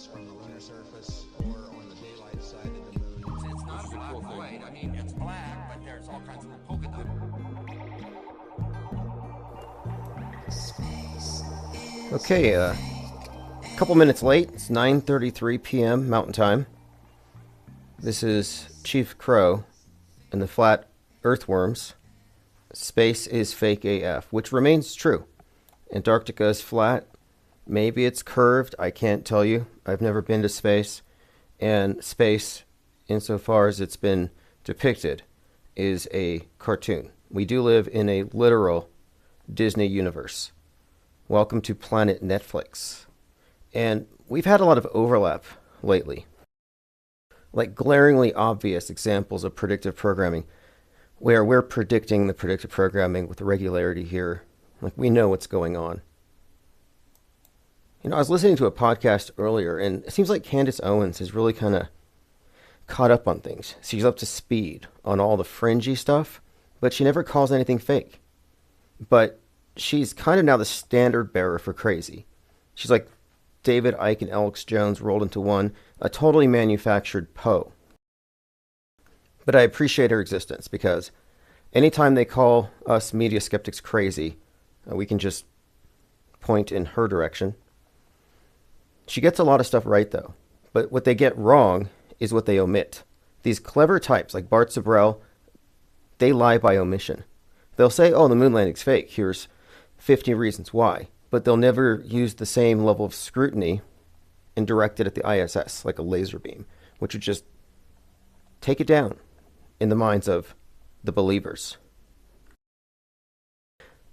us from the lunar surface or on the daylight side of the moon. It's not black and white. I mean, it's black, but there's all kinds of little polka dots. Okay, a couple minutes late. It's 9:33 p.m. Mountain Time. This is Chief Crow and the Flat Earthworms. Space is fake AF, which remains true. Antarctica is flat. Maybe it's curved. I can't tell you. I've never been to space. And space, insofar as it's been depicted, is a cartoon. We do live in a literal Disney universe. Welcome to Planet Netflix. And we've had a lot of overlap lately. Like glaringly obvious examples of predictive programming, where we're predicting the predictive programming with regularity here. Like we know what's going on. You know, I was listening to a podcast earlier, and it seems like Candace Owens has really kind of caught up on things. She's up to speed on all the fringy stuff, but she never calls anything fake. But she's kind of now the standard bearer for crazy. She's like David Icke and Alex Jones rolled into one, a totally manufactured Poe. But I appreciate her existence because anytime they call us media skeptics crazy, we can just point in her direction. She gets a lot of stuff right, though. But what they get wrong is what they omit. These clever types like Bart Sibrel, they lie by omission. They'll say, oh, the moon landing's fake. Here's 50 reasons why. But they'll never use the same level of scrutiny and direct it at the ISS like a laser beam, which would just take it down in the minds of the believers.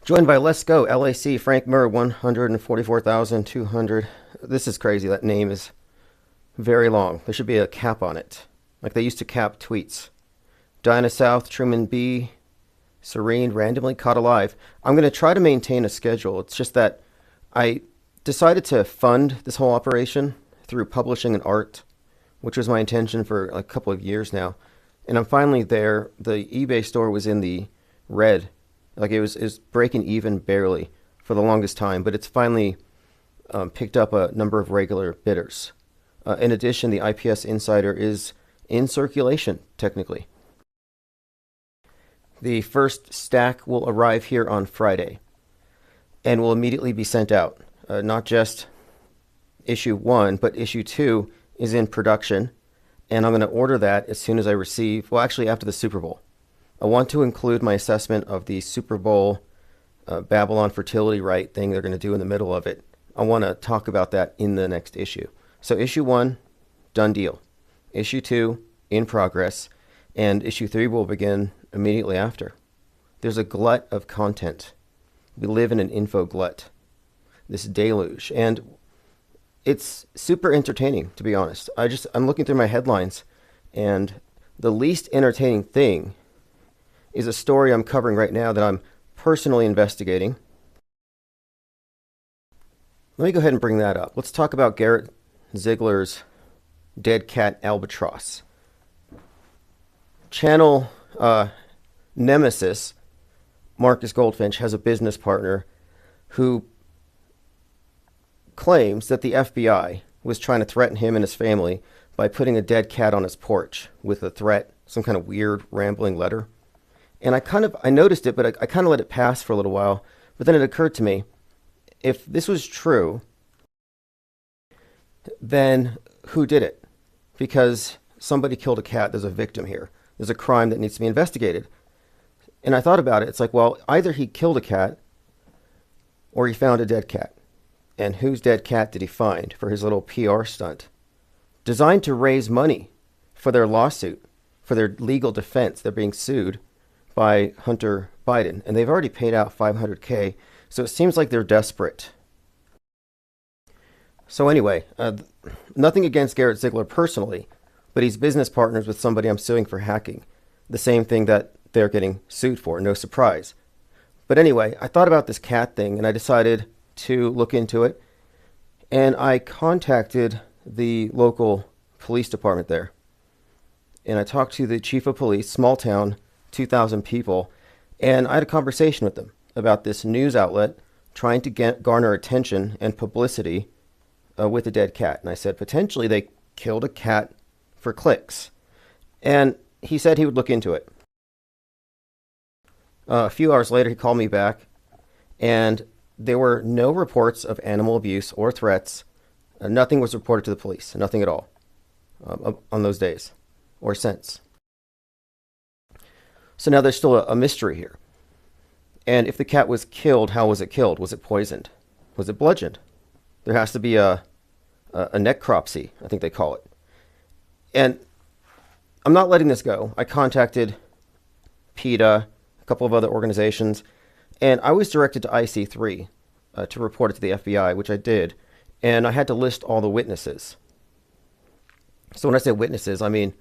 Joined by Let's Go, LAC, Frank Murr, 144,200. This is crazy. That name is very long. There should be a cap on it, like they used to cap tweets. Dinah South, Truman B., Serene, randomly caught alive. I'm going to try to maintain a schedule. It's just that I decided to fund this whole operation through publishing and art, which was my intention for a couple of years now. And I'm finally there. The eBay store was in the red. Like it was breaking even barely for the longest time, but it's finally picked up a number of regular bidders. In addition, the IPS Insider is in circulation, technically. The first stack will arrive here on Friday and will immediately be sent out. Not just issue 1, but issue 2 is in production, and I'm going to order that as soon as I receive, well, actually after the Super Bowl. I want to include my assessment of the Super Bowl Babylon fertility rite thing they're going to do in the middle of it. I want to talk about that in the next issue. So issue 1, done deal. Issue 2, in progress. And issue 3 will begin immediately after. There's a glut of content. We live in an info glut. This deluge. And it's super entertaining, to be honest. I'm looking through my headlines, and the least entertaining thing is a story I'm covering right now that I'm personally investigating. Let me go ahead and bring that up. Let's talk about Garrett Ziegler's Dead Cat Albatross. Channel nemesis Marcus Goldfinch has a business partner who claims that the FBI was trying to threaten him and his family by putting a dead cat on his porch with a threat, some kind of weird rambling letter. And I noticed it, but I kind of let it pass for a little while. But then it occurred to me, if this was true, then who did it? Because somebody killed a cat. There's a victim here. There's a crime that needs to be investigated. And I thought about it. It's like, well, either he killed a cat or he found a dead cat. And whose dead cat did he find for his little PR stunt? Designed to raise money for their lawsuit, for their legal defense. They're being sued by Hunter Biden, and they've already paid out $500K, so it seems like they're desperate. So anyway, nothing against Garrett Ziegler personally, but he's business partners with somebody I'm suing for hacking. The same thing that they're getting sued for, no surprise. But anyway, I thought about this cat thing, and I decided to look into it, and I contacted the local police department there. And I talked to the chief of police, small town, 2,000 people, and I had a conversation with them about this news outlet trying to garner attention and publicity with a dead cat. And I said, potentially they killed a cat for clicks. And he said he would look into it. A few hours later, he called me back, and there were no reports of animal abuse or threats. Nothing was reported to the police, nothing at all, on those days or since. So now there's still a mystery here. And if the cat was killed, how was it killed? Was it poisoned? Was it bludgeoned? There has to be a necropsy, I think they call it. And I'm not letting this go. I contacted PETA, a couple of other organizations, and I was directed to IC3 to report it to the FBI, which I did, and I had to list all the witnesses. So when I say witnesses, I mean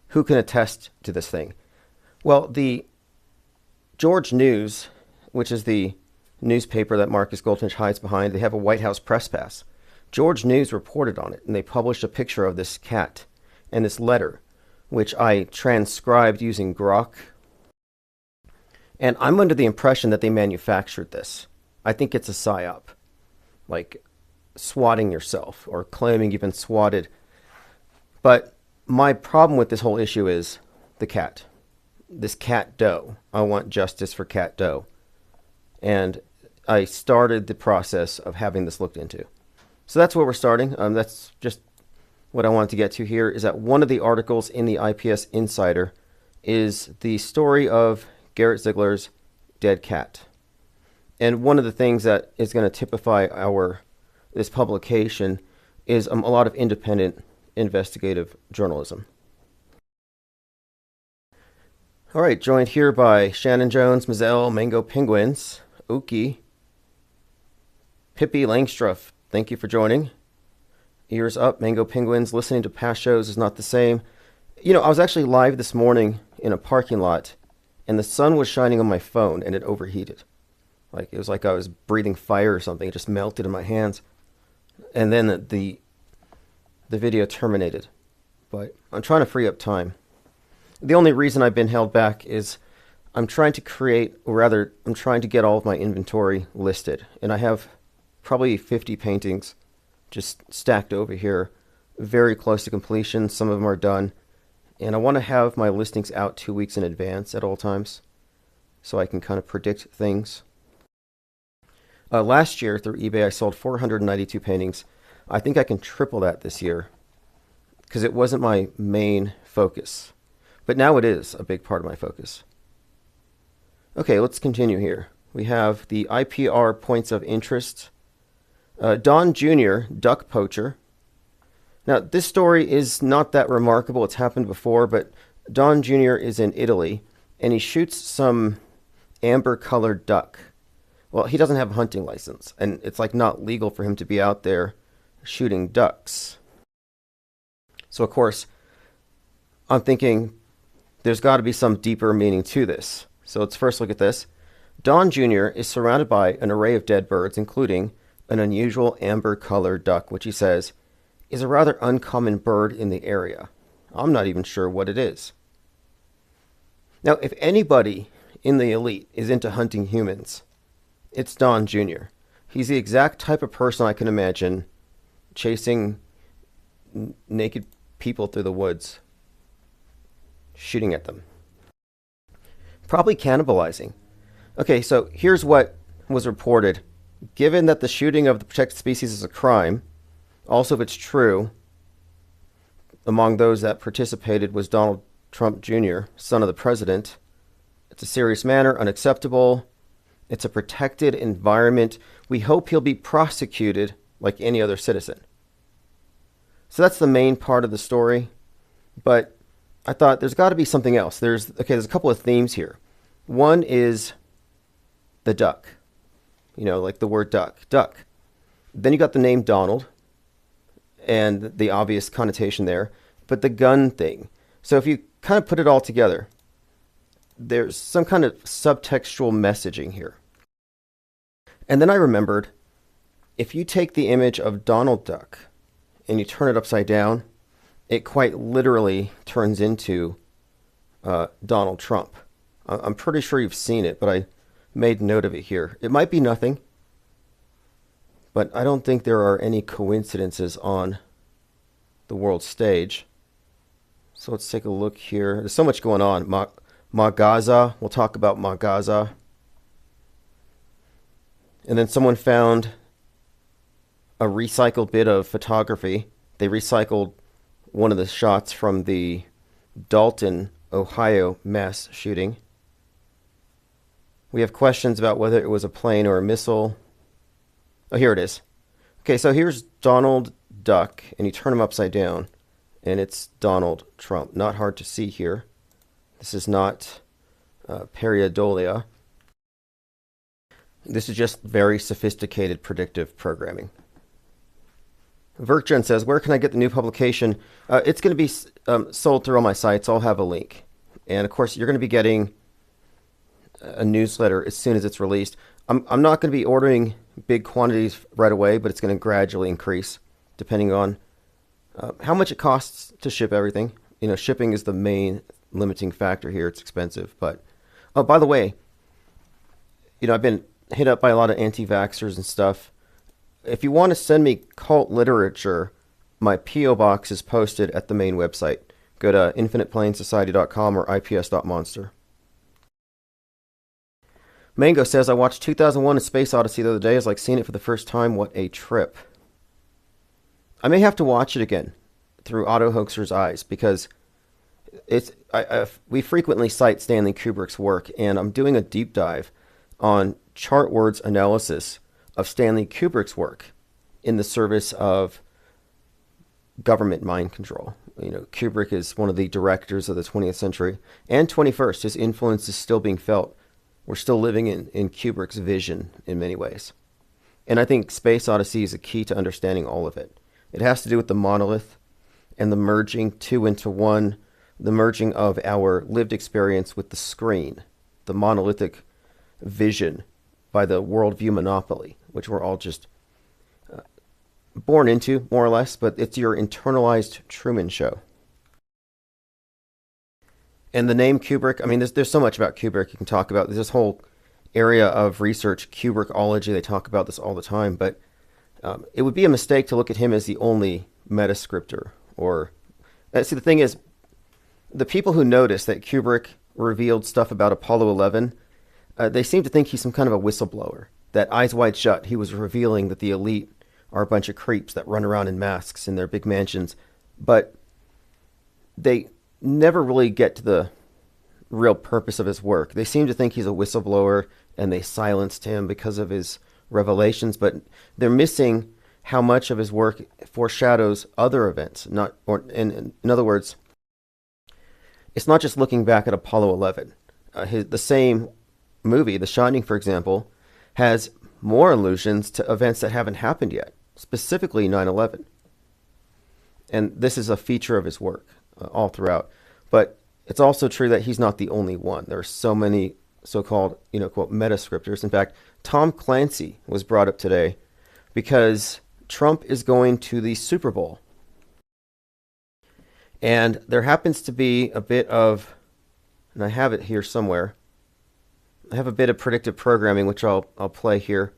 who can attest to this thing. Well, the George News, which is the newspaper that Marcus Goldfinch hides behind, they have a White House press pass. George News reported on it, and they published a picture of this cat and this letter, which I transcribed using Grok. And I'm under the impression that they manufactured this. I think it's a psyop, like swatting yourself or claiming you've been swatted. But my problem with this whole issue is the cat. This Cat Doe. I want justice for Cat Doe. And I started the process of having this looked into. So that's where we're starting. That's just what I wanted to get to here, is that one of the articles in the IPS Insider is the story of Garrett Ziegler's dead cat. And one of the things that is going to typify this publication is a lot of independent investigative journalism. All right, joined here by Shannon Jones, Mazel, Mango Penguins, Oki, Pippi Langstruff. Thank you for joining. Ears up, Mango Penguins. Listening to past shows is not the same. You know, I was actually live this morning in a parking lot, and the sun was shining on my phone, and it overheated. Like, it was like I was breathing fire or something. It just melted in my hands. And then the video terminated. But I'm trying to free up time. The only reason I've been held back is I'm trying to create, or rather, I'm trying to get all of my inventory listed. And I have probably 50 paintings just stacked over here, very close to completion. Some of them are done. And I want to have my listings out 2 weeks in advance at all times, so I can kind of predict things. Last year, through eBay, I sold 492 paintings. I think I can triple that this year, because it wasn't my main focus. But now it is a big part of my focus. Okay, let's continue here. We have the IPR points of interest. Don Jr., duck poacher. Now, this story is not that remarkable. It's happened before, but Don Jr. is in Italy, and he shoots some amber-colored duck. Well, he doesn't have a hunting license, and it's like not legal for him to be out there shooting ducks. So, of course, I'm thinking there's got to be some deeper meaning to this. So let's first look at this. Don Jr. is surrounded by an array of dead birds, including an unusual amber-colored duck, which he says is a rather uncommon bird in the area. I'm not even sure what it is. Now, if anybody in the elite is into hunting humans, it's Don Jr. He's the exact type of person I can imagine chasing naked people through the woods, shooting at them. Probably cannibalizing. Okay, so here's what was reported. Given that the shooting of the protected species is a crime, also if it's true, among those that participated was Donald Trump Jr., son of the president, it's a serious matter, unacceptable. It's a protected environment. We hope he'll be prosecuted like any other citizen. So that's the main part of the story. But I thought there's got to be something else. There's a couple of themes here. One is the duck. You know, like the word duck. Duck. Then you got the name Donald and the obvious connotation there. But the gun thing. So if you kind of put it all together, there's some kind of subtextual messaging here. And then I remembered, if you take the image of Donald Duck and you turn it upside down, it quite literally turns into Donald Trump. I'm pretty sure you've seen it, but I made note of it here. It might be nothing, But I don't think there are any coincidences on the world stage. So let's take a look here. There's so much going on. Magaza, we'll talk about Magaza. And then someone found a recycled bit of photography. They recycled one of the shots from the Dalton, Ohio mass shooting. We have questions about whether it was a plane or a missile. Oh, here it is. Okay, so here's Donald Duck, and you turn him upside down, and it's Donald Trump. Not hard to see here. This is not pareidolia. This is just very sophisticated predictive programming. Verkgen says, where can I get the new publication? It's going to be sold through all my sites. I'll have a link. And of course, you're going to be getting a newsletter as soon as it's released. I'm not going to be ordering big quantities right away, but it's going to gradually increase depending on how much it costs to ship everything. You know, shipping is the main limiting factor here. It's expensive. But, oh, by the way, you know, I've been hit up by a lot of anti-vaxxers and stuff. If you want to send me cult literature, my P.O. box is posted at the main website. Go to infiniteplainsociety.com or ips.monster. Mango says, I watched 2001 A Space Odyssey the other day. It's like seeing it for the first time. What a trip. I may have to watch it again through Otto Hoaxer's eyes because we frequently cite Stanley Kubrick's work, and I'm doing a deep dive on Chartword's analysis of Stanley Kubrick's work in the service of government mind control. You know, Kubrick is one of the directors of the 20th century and 21st. His influence is still being felt. We're still living in Kubrick's vision in many ways. And I think Space Odyssey is a key to understanding all of it. It has to do with the monolith and the merging two into one, the merging of our lived experience with the screen, the monolithic vision by the worldview monopoly, which we're all just born into, more or less, but it's your internalized Truman Show. And the name Kubrick, I mean, there's so much about Kubrick you can talk about. There's this whole area of research, Kubrickology, they talk about this all the time, but it would be a mistake to look at him as the only metascriptor. Or see, the thing is, the people who notice that Kubrick revealed stuff about Apollo 11, they seem to think he's some kind of a whistleblower, that Eyes Wide Shut, he was revealing that the elite are a bunch of creeps that run around in masks in their big mansions. But they never really get to the real purpose of his work. They seem to think he's a whistleblower, and they silenced him because of his revelations, but they're missing how much of his work foreshadows other events. In other words, it's not just looking back at Apollo 11. The same movie, The Shining, for example, has more allusions to events that haven't happened yet, specifically 9/11. And this is a feature of his work all throughout. But it's also true that he's not the only one. There are so many so-called, quote, metascriptors. In fact, Tom Clancy was brought up today because Trump is going to the Super Bowl. And there happens to be a bit of, and I have it here somewhere, I have a bit of predictive programming, which I'll play here.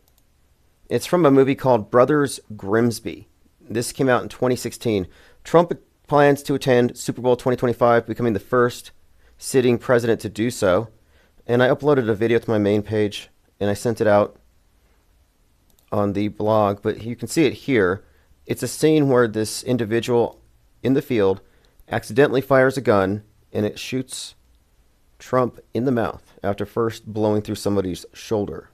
It's from a movie called Brothers Grimsby. This came out in 2016. Trump plans to attend Super Bowl 2025, becoming the first sitting president to do so. And I uploaded a video to my main page, and I sent it out on the blog, but you can see it here. It's a scene where this individual in the field accidentally fires a gun, and it shoots Trump in the mouth after first blowing through somebody's shoulder.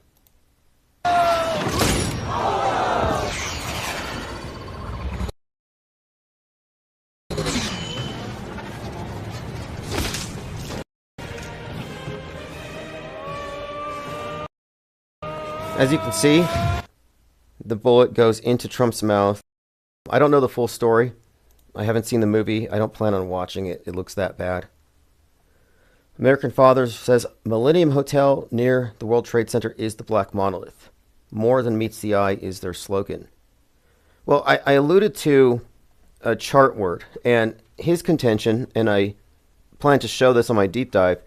As you can see, the bullet goes into Trump's mouth. I don't know the full story. I haven't seen the movie. I don't plan on watching it. It looks that bad. American Father says, Millennium Hotel near the World Trade Center is the Black Monolith. More than meets the eye is their slogan. Well, I alluded to a Chartword, and his contention, and I plan to show this on my deep dive,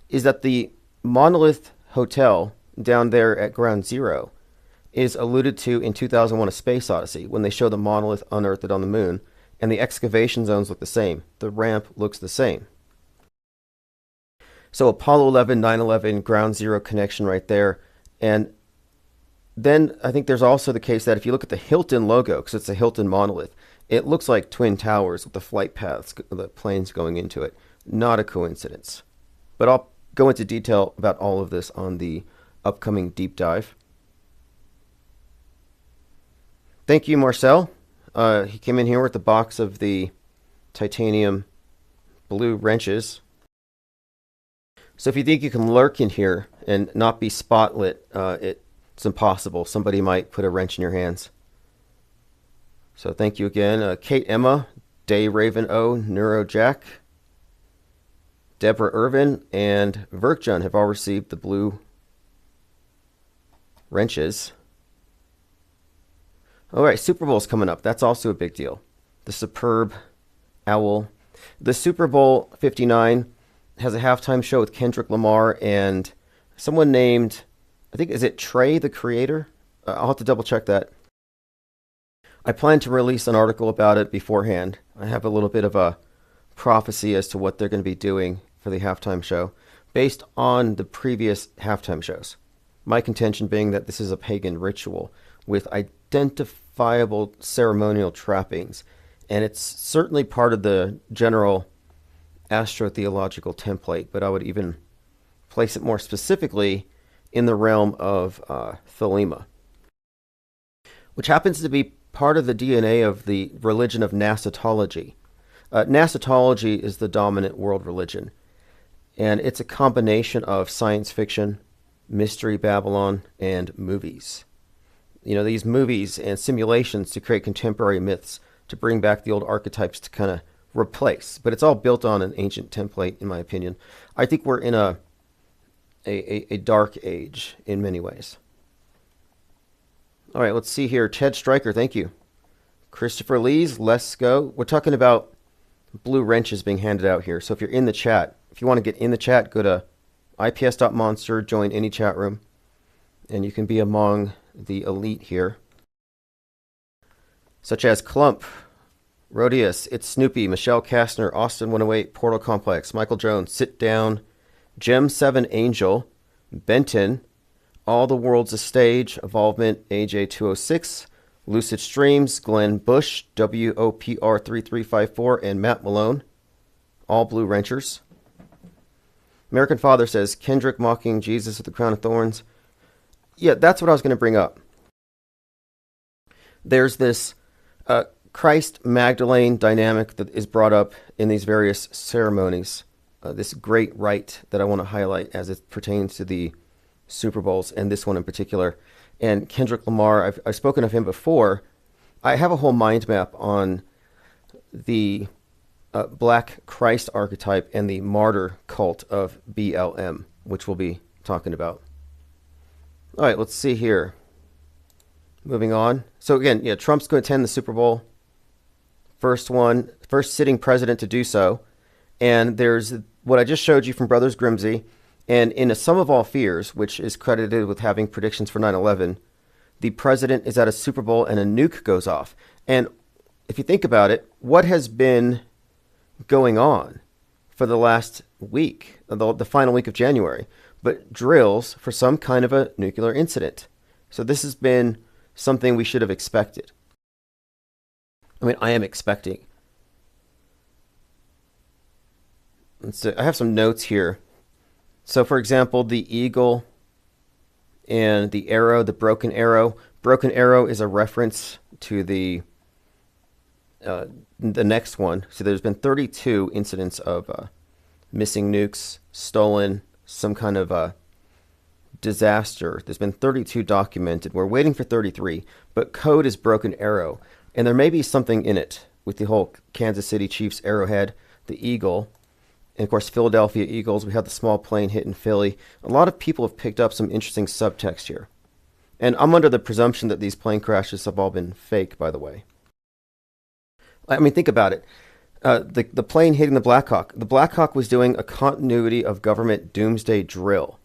is that the Monolith Hotel down there at Ground Zero is alluded to in 2001: A Space Odyssey when they show the monolith unearthed on the moon, and the excavation zones look the same. The ramp looks the same. So Apollo 11, 9/11, ground zero connection right there. And then I think there's also the case that if you look at the Hilton logo, because it's a Hilton monolith, it looks like twin towers with the flight paths, the planes going into it. Not a coincidence. But I'll go into detail about all of this on the upcoming deep dive. Thank you, Marcel. He came in here with a box of the titanium blue wrenches. So if you think you can lurk in here and not be spotlit, it's impossible. Somebody might put a wrench in your hands. So thank you again. Kate Emma, Day Raven O, Neuro Jack, Deborah Irvin, and Verkjun have all received the blue wrenches. All right, Super Bowl's coming up. That's also a big deal. The superb owl. The Super Bowl 59 has a halftime show with Kendrick Lamar and someone named, I think, is it Trey the Creator? I'll have to double check that. I plan to release an article about it beforehand. I have a little bit of a prophecy as to what they're going to be doing for the halftime show based on the previous halftime shows. My contention being that this is a pagan ritual with identifiable ceremonial trappings, and it's certainly part of the general astrotheological template, but I would even place it more specifically in the realm of Thelema, which happens to be part of the DNA of the religion of Nasatology. Nasatology is the dominant world religion, and it's a combination of science fiction, mystery Babylon, and movies. You know, these movies and simulations to create contemporary myths, to bring back the old archetypes to kind of replace, but it's all built on an ancient template, in my opinion. I think we're in a dark age in many ways. All right, let's see here. Ted Stryker, thank you. Christopher Lees, let's go. We're talking about blue wrenches being handed out here. So if you're in the chat, if you want to get in the chat, go to ips.monster, join any chat room, and you can be among the elite here, such as Clump, Rodius, It's Snoopy, Michelle Kastner, Austin 108, Portal Complex, Michael Jones, Sit Down, Gem 7 Angel, Benton, All the World's a Stage, Evolvement, AJ 206, Lucid Streams, Glenn Bush, WOPR 3354, and Matt Malone, all blue wrenchers. American Father says, Kendrick mocking Jesus with the crown of thorns. Yeah, that's what I was going to bring up. There's this Christ Magdalene dynamic that is brought up in these various ceremonies. This great rite that I want to highlight as it pertains to the Super Bowls, and this one in particular. And Kendrick Lamar, I've spoken of him before. I have a whole mind map on the Black Christ archetype and the martyr cult of BLM, which we'll be talking about. All right, let's see here. Moving on. So again, yeah, Trump's going to attend the Super Bowl. First sitting president to do so. And there's what I just showed you from Brothers Grimsey. And in A Sum of All Fears, which is credited with having predictions for 9/11, the president is at a Super Bowl and a nuke goes off. And if you think about it, what has been going on for the last week, the final week of January, but drills for some kind of a nuclear incident? So this has been something we should have expected. I mean, I am expecting. So I have some notes here. So, for example, the eagle and the arrow, the broken arrow. Broken arrow is a reference to the next one. So there's been 32 incidents of missing nukes, stolen, some kind of disaster. There's been 32 documented. We're waiting for 33, but code is broken arrow. And there may be something in it with the whole Kansas City Chiefs arrowhead, the eagle, and of course Philadelphia Eagles. We had the small plane hit in Philly. A lot of people have picked up some interesting subtext here. And I'm under the presumption that these plane crashes have all been fake, by the way. I mean, think about it. The plane hitting the Black Hawk. The Black Hawk was doing a continuity of government doomsday drill.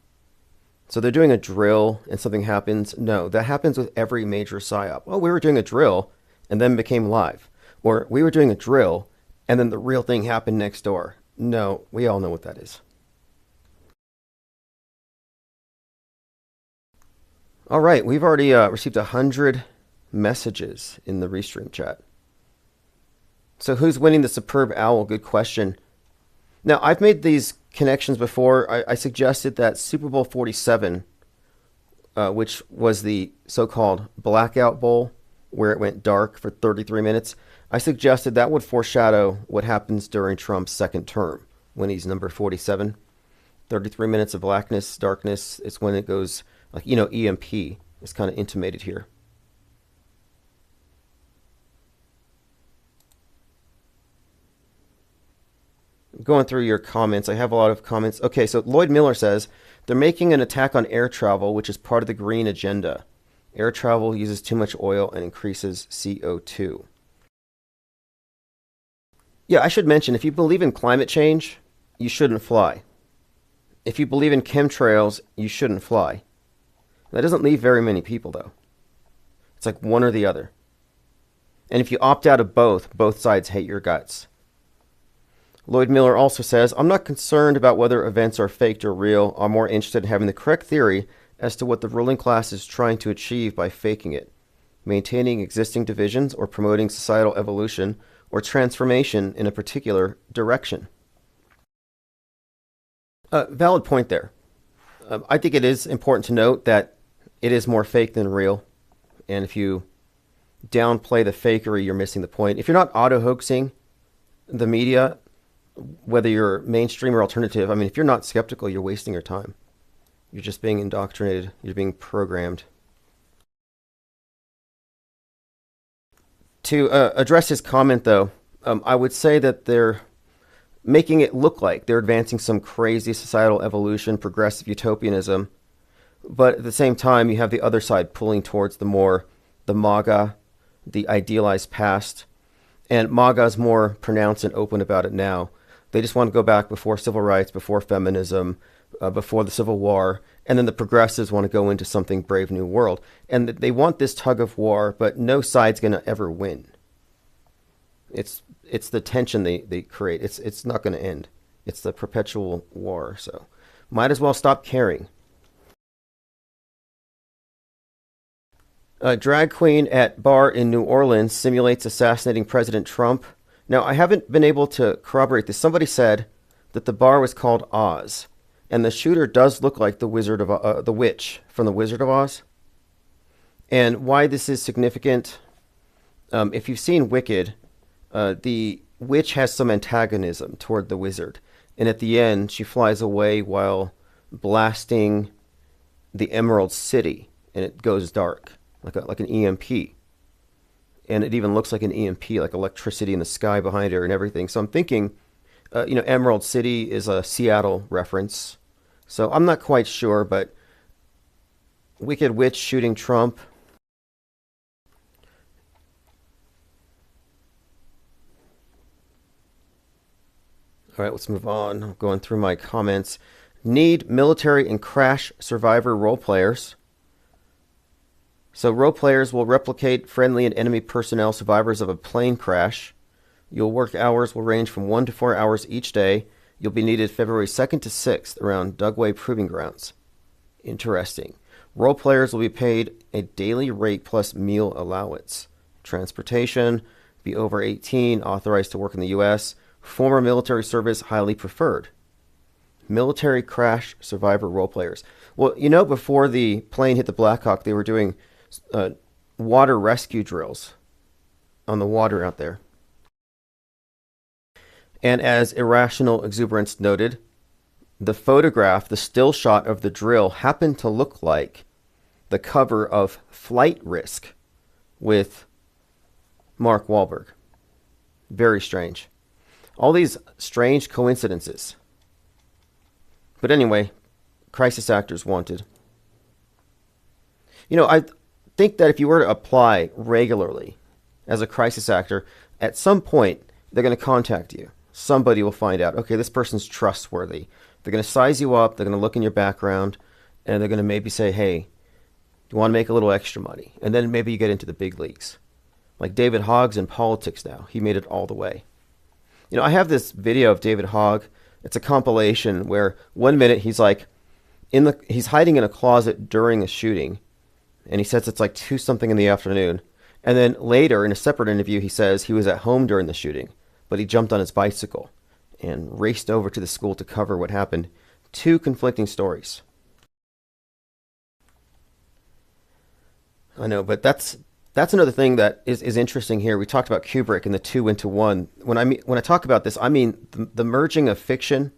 So they're doing a drill and something happens. No, that happens with every major psyop. Oh, we were doing a drill and then became live. Or we were doing a drill and then the real thing happened next door. No, we all know what that is. All right, we've already received 100 messages in the Restream chat. So who's winning the Superb Owl? Good question. Now, I've made these connections before. I suggested that Super Bowl 47, which was the so-called blackout bowl, where it went dark for 33 minutes, I suggested that would foreshadow what happens during Trump's second term, when he's number 47. 33 minutes of blackness, darkness, it's when it goes, like, EMP is kind of intimated here. Going through your comments, I have a lot of comments. Okay, so Lloyd Miller says, they're making an attack on air travel, which is part of the green agenda. Air travel uses too much oil and increases CO2. Yeah, I should mention, if you believe in climate change, you shouldn't fly. If you believe in chemtrails, you shouldn't fly. That doesn't leave very many people, though. It's like one or the other. And if you opt out of both sides hate your guts. Lloyd Miller also says, I'm not concerned about whether events are faked or real. I'm more interested in having the correct theory as to what the ruling class is trying to achieve by faking it, maintaining existing divisions or promoting societal evolution or transformation in a particular direction. Valid point there. I think it is important to note that it is more fake than real. And if you downplay the fakery, you're missing the point. If you're not auto-hoaxing the media, whether you're mainstream or alternative, I mean, if you're not skeptical, you're wasting your time. You're just being indoctrinated. You're being programmed. To address his comment, though, I would say that they're making it look like they're advancing some crazy societal evolution, progressive utopianism. But at the same time, you have the other side pulling towards the MAGA, the idealized past. And MAGA is more pronounced and open about it now. They just want to go back before civil rights, before feminism, before the Civil War. And then the progressives want to go into something brave new world. And they want this tug of war, but no side's going to ever win. It's the tension they create. It's not going to end. It's the perpetual war. So might as well stop caring. A drag queen at bar in New Orleans simulates assassinating President Trump. Now, I haven't been able to corroborate this. Somebody said that the bar was called Oz, and the shooter does look like the witch from the Wizard of Oz. And why this is significant, if you've seen Wicked, the witch has some antagonism toward the wizard, and at the end, she flies away while blasting the Emerald City, and it goes dark. Like an EMP. And it even looks like an EMP, like electricity in the sky behind her and everything. So I'm thinking, Emerald City is a Seattle reference. So I'm not quite sure, but Wicked Witch shooting Trump. All right, let's move on. I'm going through my comments. Need military and crash survivor role players. So role players will replicate friendly and enemy personnel survivors of a plane crash. Your work hours will range from 1 to 4 hours each day. You'll be needed February 2nd to 6th around Dugway Proving Grounds. Interesting. Role players will be paid a daily rate plus meal allowance. Transportation, be over 18, authorized to work in the U.S. Former military service, highly preferred. Military crash survivor role players. Well, before the plane hit the Black Hawk, they were doing water rescue drills on the water out there. And as Irrational Exuberance noted, the photograph, the still shot of the drill, happened to look like the cover of Flight Risk with Mark Wahlberg. Very strange. All these strange coincidences. But anyway, crisis actors wanted. I think that if you were to apply regularly as a crisis actor, at some point, they're going to contact you. Somebody will find out, okay, this person's trustworthy. They're going to size you up. They're going to look in your background. and they're going to maybe say, hey, do you want to make a little extra money? And then maybe you get into the big leagues. Like David Hogg's in politics now. He made it all the way. I have this video of David Hogg. It's a compilation where 1 minute he's like he's hiding in a closet during a shooting, and he says it's like 2 something in the afternoon. And then later in a separate interview he says he was at home during the shooting, but he jumped on his bicycle and raced over to the school to cover what happened. 2 conflicting stories. I know, but that's another thing that is interesting here. We talked about Kubrick and the 2 into 1. When I talk about this, I mean the merging of fiction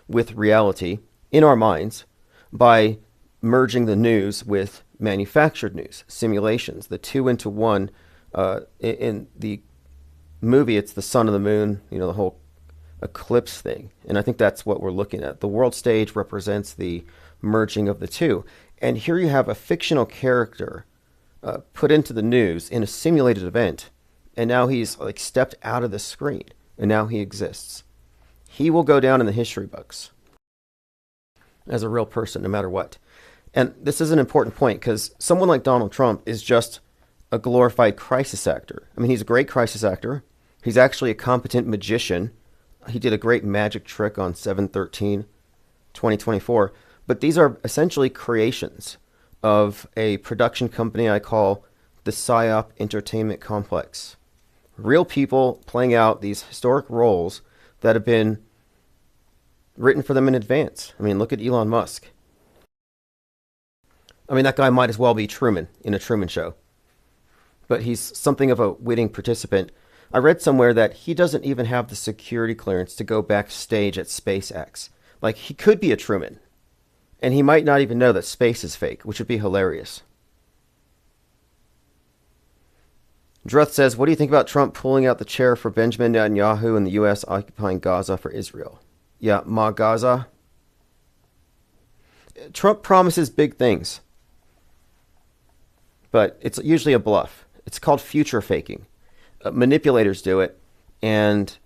with reality in our minds by merging the news with manufactured news, simulations. The 2 into 1 in the movie, it's the sun and the moon, the whole eclipse thing. And I think that's what we're looking at. The world stage represents the merging of the 2. And here you have a fictional character put into the news in a simulated event, and now he's like stepped out of the screen, and now he exists. He will go down in the history books as a real person, no matter what. And this is an important point, because someone like Donald Trump is just a glorified crisis actor. I mean, he's a great crisis actor. He's actually a competent magician. He did a great magic trick on 7/13/2024. But these are essentially creations of a production company I call the PSYOP Entertainment Complex. Real people playing out these historic roles that have been written for them in advance. I mean, look at Elon Musk. I mean, that guy might as well be Truman in a Truman Show. But he's something of a witting participant. I read somewhere that he doesn't even have the security clearance to go backstage at SpaceX. Like, he could be a Truman. And he might not even know that space is fake, which would be hilarious. Druth says, what do you think about Trump pulling out the chair for Benjamin Netanyahu and the U.S. occupying Gaza for Israel? Yeah, Ma Gaza. Trump promises big things, but it's usually a bluff. It's called future faking. Manipulators do it, and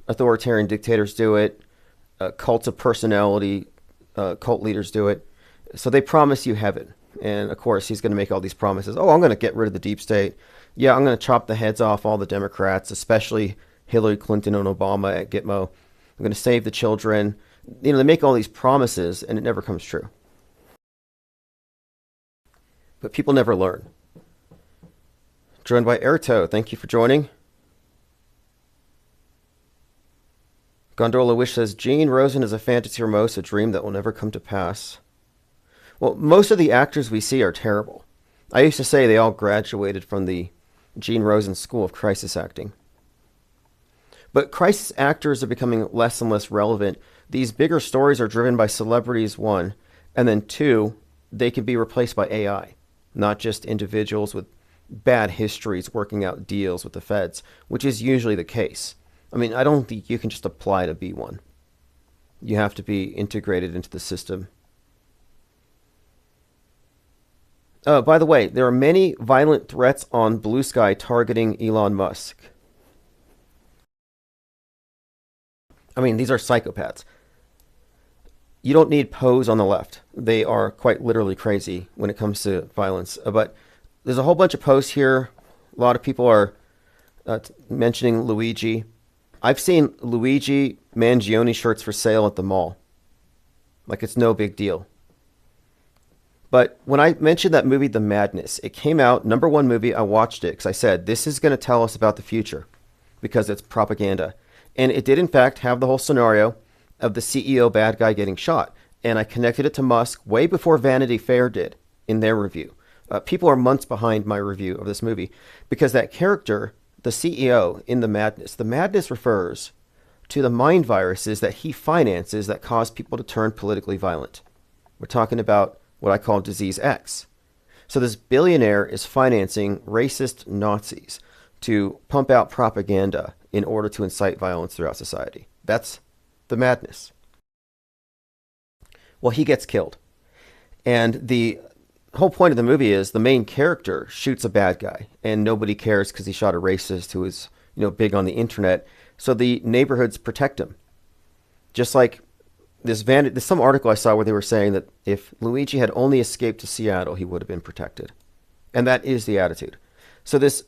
authoritarian dictators do it. Cults of personality, cult leaders do it. So they promise you heaven. And of course, he's going to make all these promises. Oh, I'm going to get rid of the deep state. Yeah, I'm going to chop the heads off all the Democrats, especially Hillary Clinton and Obama at Gitmo. I'm going to save the children. They make all these promises and it never comes true. But people never learn. Joined by Erto. Thank you for joining. Gondola Wish says, Gene Rosen is a fantasy or most, a dream that will never come to pass. Well, most of the actors we see are terrible. I used to say they all graduated from the Gene Rosen School of Crisis Acting. But crisis actors are becoming less and less relevant. These bigger stories are driven by celebrities, 1, and then 2, they can be replaced by AI, not just individuals with bad histories working out deals with the feds, which is usually the case. I mean, I don't think you can just apply to be one. You have to be integrated into the system. By the way, there are many violent threats on Blue Sky targeting Elon Musk. I mean, these are psychopaths. You don't need Pose on the left. They are quite literally crazy when it comes to violence. But there's a whole bunch of posts here. A lot of people are mentioning Luigi. I've seen Luigi Mangione shirts for sale at the mall. Like, it's no big deal. But when I mentioned that movie, The Madness, it came out, #1 movie, I watched it because I said, this is going to tell us about the future because it's propaganda. And it did, in fact, have the whole scenario of the CEO bad guy getting shot. And I connected it to Musk way before Vanity Fair did in their review. People are months behind my review of this movie because that character, the CEO in The Madness refers to the mind viruses that he finances that cause people to turn politically violent. We're talking about what I call Disease X. So this billionaire is financing racist Nazis to pump out propaganda in order to incite violence throughout society. That's The Madness. Well, he gets killed. And the whole point of the movie is the main character shoots a bad guy and nobody cares because he shot a racist who is, big on the internet. So the neighborhoods protect him. Just like There's some article I saw where they were saying that if Luigi had only escaped to Seattle, he would have been protected. And that is the attitude. So this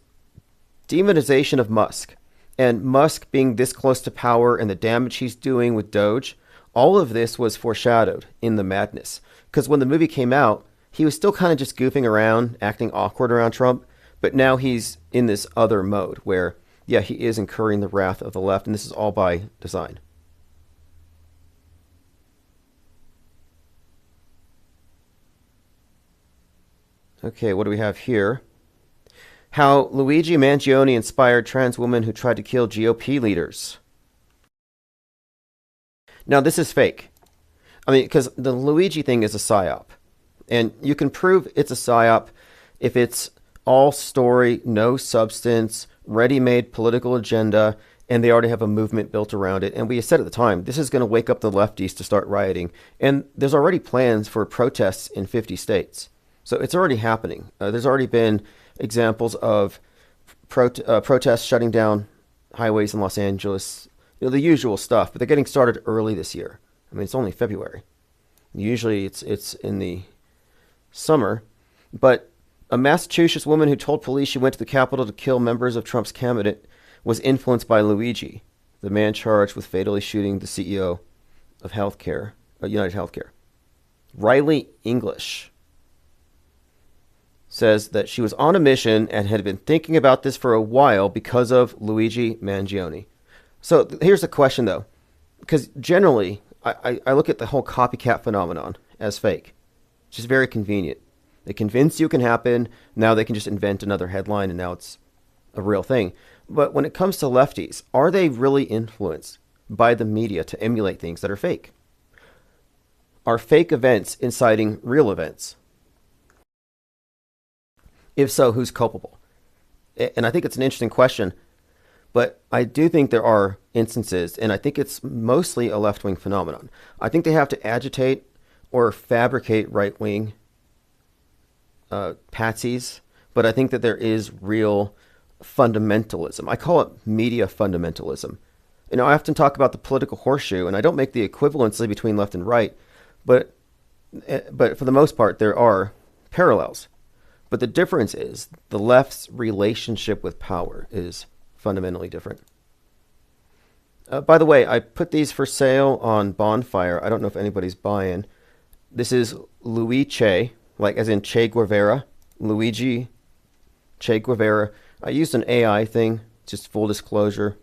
demonization of Musk, and Musk being this close to power and the damage he's doing with Doge, all of this was foreshadowed in The Madness. Because when the movie came out, he was still kind of just goofing around, acting awkward around Trump, but now he's in this other mode where, yeah, he is incurring the wrath of the left, and this is all by design. Okay, what do we have here? How Luigi Mangione inspired trans women who tried to kill GOP leaders. Now, this is fake. I mean, because the Luigi thing is a psyop. And you can prove it's a psyop if it's all story, no substance, ready-made political agenda, and they already have a movement built around it. And we said at the time, this is going to wake up the lefties to start rioting. And there's already plans for protests in 50 states. So it's already happening. There's already been examples of protests shutting down highways in Los Angeles, the usual stuff, but they're getting started early this year. I mean, it's only February. Usually it's in the summer. But a Massachusetts woman who told police she went to the Capitol to kill members of Trump's cabinet was influenced by Luigi, the man charged with fatally shooting the CEO of Healthcare, United Healthcare. Riley English says that she was on a mission and had been thinking about this for a while because of Luigi Mangione. So here's the question, though, because generally I look at the whole copycat phenomenon as fake, which is very convenient. They convince you it can happen. Now they can just invent another headline, and now it's a real thing. But when it comes to lefties, are they really influenced by the media to emulate things that are fake? Are fake events inciting real events? If so, who's culpable? And I think it's an interesting question, but I do think there are instances, and I think it's mostly a left-wing phenomenon. I think they have to agitate or fabricate right-wing patsies, but I think that there is real fundamentalism. I call it media fundamentalism. You know, I often talk about the political horseshoe, and I don't make the equivalency between left and right, but for the most part, there are parallels. But the difference is the left's relationship with power is fundamentally different. By the way, I put these for sale on Bonfire. I don't know if anybody's buying. This is Louis Che, like as in Che Guevara. Luigi Che Guevara. I used an AI thing, just full disclosure.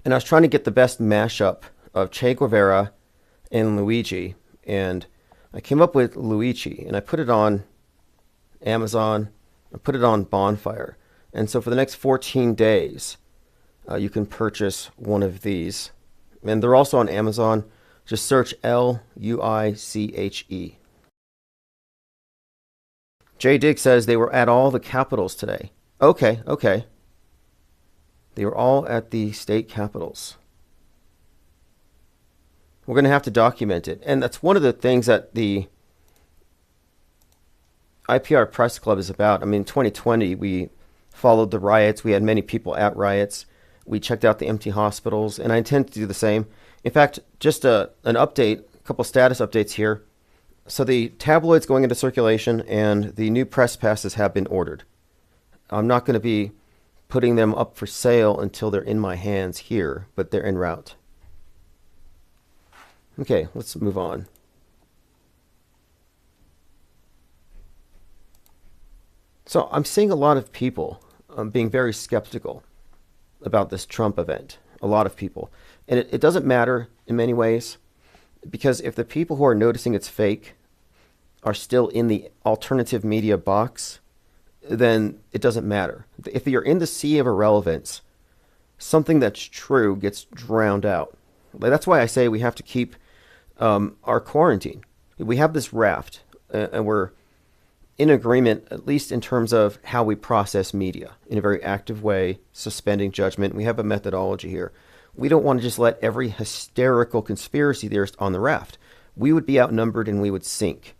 And I was trying to get the best mashup of Che Guevara and Luigi. And I came up with Luigi, and I put it on Amazon. I put it on Bonfire. And so for the next 14 days, you can purchase one of these. And they're also on Amazon. Just search Luiche. Jay Digg says they were at all the capitals today. Okay. They were all at the state capitals. We're going to have to document it. And that's one of the things that the IPR Press Club is about. I mean, in 2020, we followed the riots. We had many people at riots. We checked out the empty hospitals, and I intend to do the same. In fact, just an update, a couple status updates here. So the tabloids going into circulation and the new press passes have been ordered. I'm not going to be putting them up for sale until they're in my hands here, but they're en route. Okay, let's move on. So I'm seeing a lot of people being very skeptical about this Trump event. A lot of people. And it doesn't matter in many ways, because if the people who are noticing it's fake are still in the alternative media box, then it doesn't matter. If you're in the sea of irrelevance, something that's true gets drowned out. That's why I say we have to keep our quarantine. We have this raft, and we're in agreement, at least in terms of how we process media, in a very active way, suspending judgment. We have a methodology here. We don't want to just let every hysterical conspiracy theorist on the raft. We would be outnumbered and we would sink.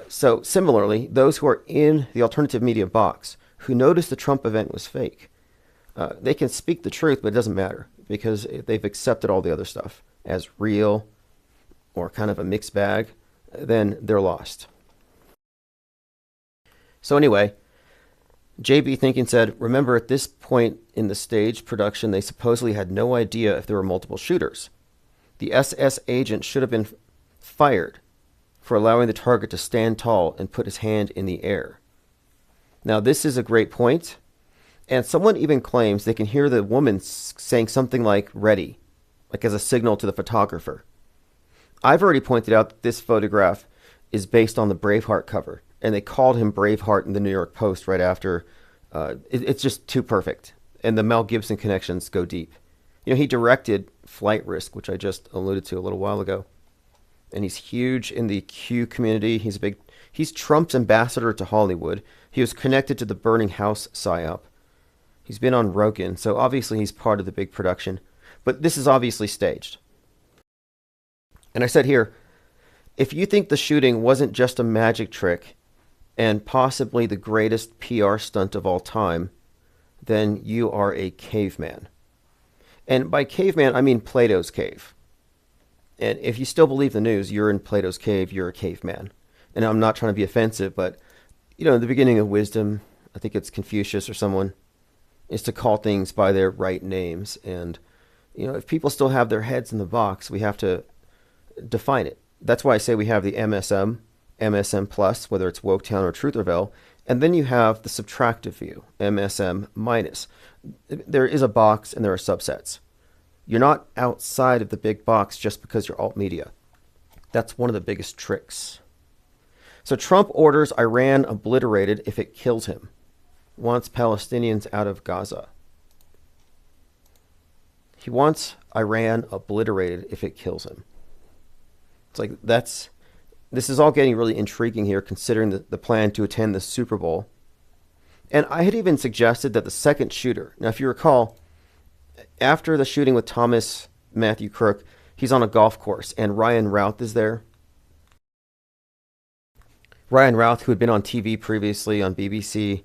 So similarly, those who are in the alternative media box, who notice the Trump event was fake, they can speak the truth, but it doesn't matter because they've accepted all the other stuff. as real or kind of a mixed bag, then they're lost. So anyway, JB Thinking said, remember at this point in the stage production, they supposedly had no idea if there were multiple shooters. The SS agent should have been fired for allowing the target to stand tall and put his hand in the air. Now, this is a great point, and someone even claims they can hear the woman saying something like ready, like as a signal to the photographer. I've already pointed out that this photograph is based on the Braveheart cover, and they called him Braveheart in the New York Post right after. It's just too perfect, and the Mel Gibson connections go deep. You know, he directed Flight Risk, which I just alluded to a little while ago, and he's huge in the Q community. He's Trump's ambassador to Hollywood. He was connected to the Burning House psyop. He's been on Rogan, so obviously he's part of the big production. But this is obviously staged. And I said here, if you think the shooting wasn't just a magic trick and possibly the greatest PR stunt of all time, then you are a caveman. And by caveman, I mean Plato's cave. And if you still believe the news, you're in Plato's cave, you're a caveman. And I'm not trying to be offensive, but, you know, in the beginning of wisdom, I think it's Confucius or someone, is to call things by their right names. And, you know, if people still have their heads in the box, we have to define it. That's why I say we have the MSM, MSM plus, whether it's Woketown or Trutherville, and then you have the subtractive view, MSM minus. There is a box and there are subsets. You're not outside of the big box just because you're alt media. That's one of the biggest tricks. So Trump orders Iran obliterated if it kills him. Wants Palestinians out of Gaza. He wants Iran obliterated if it kills him. It's like this is all getting really intriguing here, considering the plan to attend the Super Bowl. And I had even suggested that the second shooter, now if you recall, after the shooting with Thomas Matthew Kirk, he's on a golf course and Ryan Routh is there. Ryan Routh, who had been on TV previously on BBC,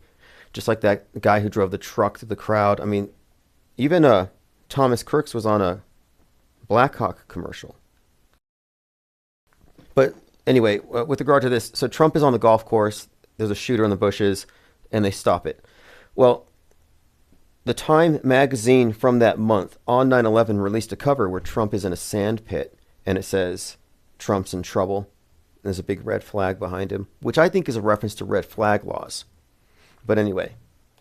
just like that guy who drove the truck through the crowd. I mean, even Thomas Kirk was on a Blackhawk commercial. But anyway, with regard to this, so Trump is on the golf course, there's a shooter in the bushes, and they stop it. Well, the Time magazine from that month on 9/11 released a cover where Trump is in a sand pit, and it says, Trump's in trouble. There's a big red flag behind him, which I think is a reference to red flag laws. But anyway,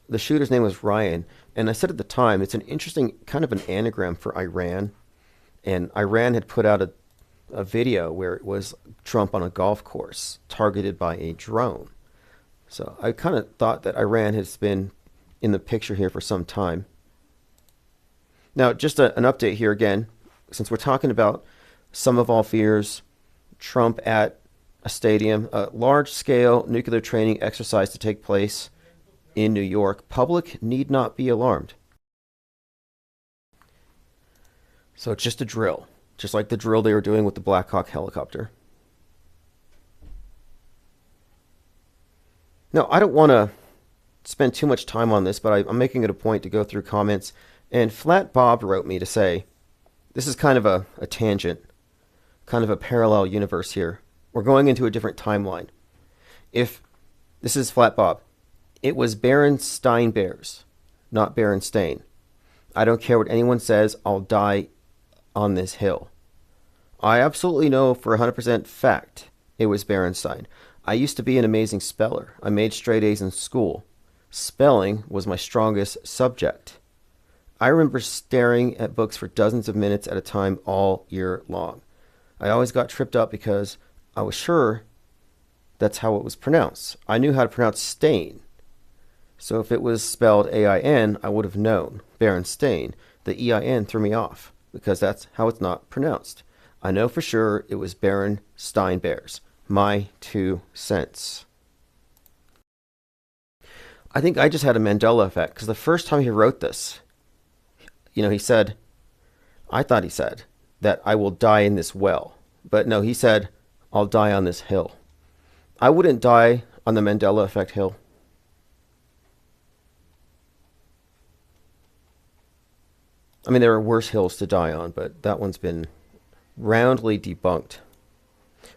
the shooter's name was Ryan, and I said at the time, it's an interesting kind of an anagram for Iran, and Iran had put out a video where it was Trump on a golf course targeted by a drone. So I kind of thought that Iran has been in the picture here for some time. Now, just an update here again, since we're talking about Sum of All Fears, Trump at a stadium, a large-scale nuclear training exercise to take place in New York. Public need not be alarmed. So it's just a drill, just like the drill they were doing with the Black Hawk helicopter. Now, I don't want to spend too much time on this, but I'm making it a point to go through comments. And Flat Bob wrote me to say, this is kind of a tangent, kind of a parallel universe here. We're going into a different timeline. If, this is Flat Bob, it was Berenstain Bears, not Berenstain. I don't care what anyone says, I'll die on this hill. I absolutely know for 100% fact it was Berenstain. I used to be an amazing speller. I made straight A's in school. Spelling was my strongest subject. I remember staring at books for dozens of minutes at a time all year long. I always got tripped up because I was sure that's how it was pronounced. I knew how to pronounce stain. So if it was spelled A-I-N, I would have known. Berenstain. The E-I-N threw me off because that's how it's not pronounced. I know for sure it was Berenstain Bears. My 2 cents. I think I just had a Mandela effect because the first time he wrote this, he said, I thought he said that I will die in this well. But no, he said, I'll die on this hill. I wouldn't die on the Mandela effect hill. I mean, there are worse hills to die on, but that one's been roundly debunked.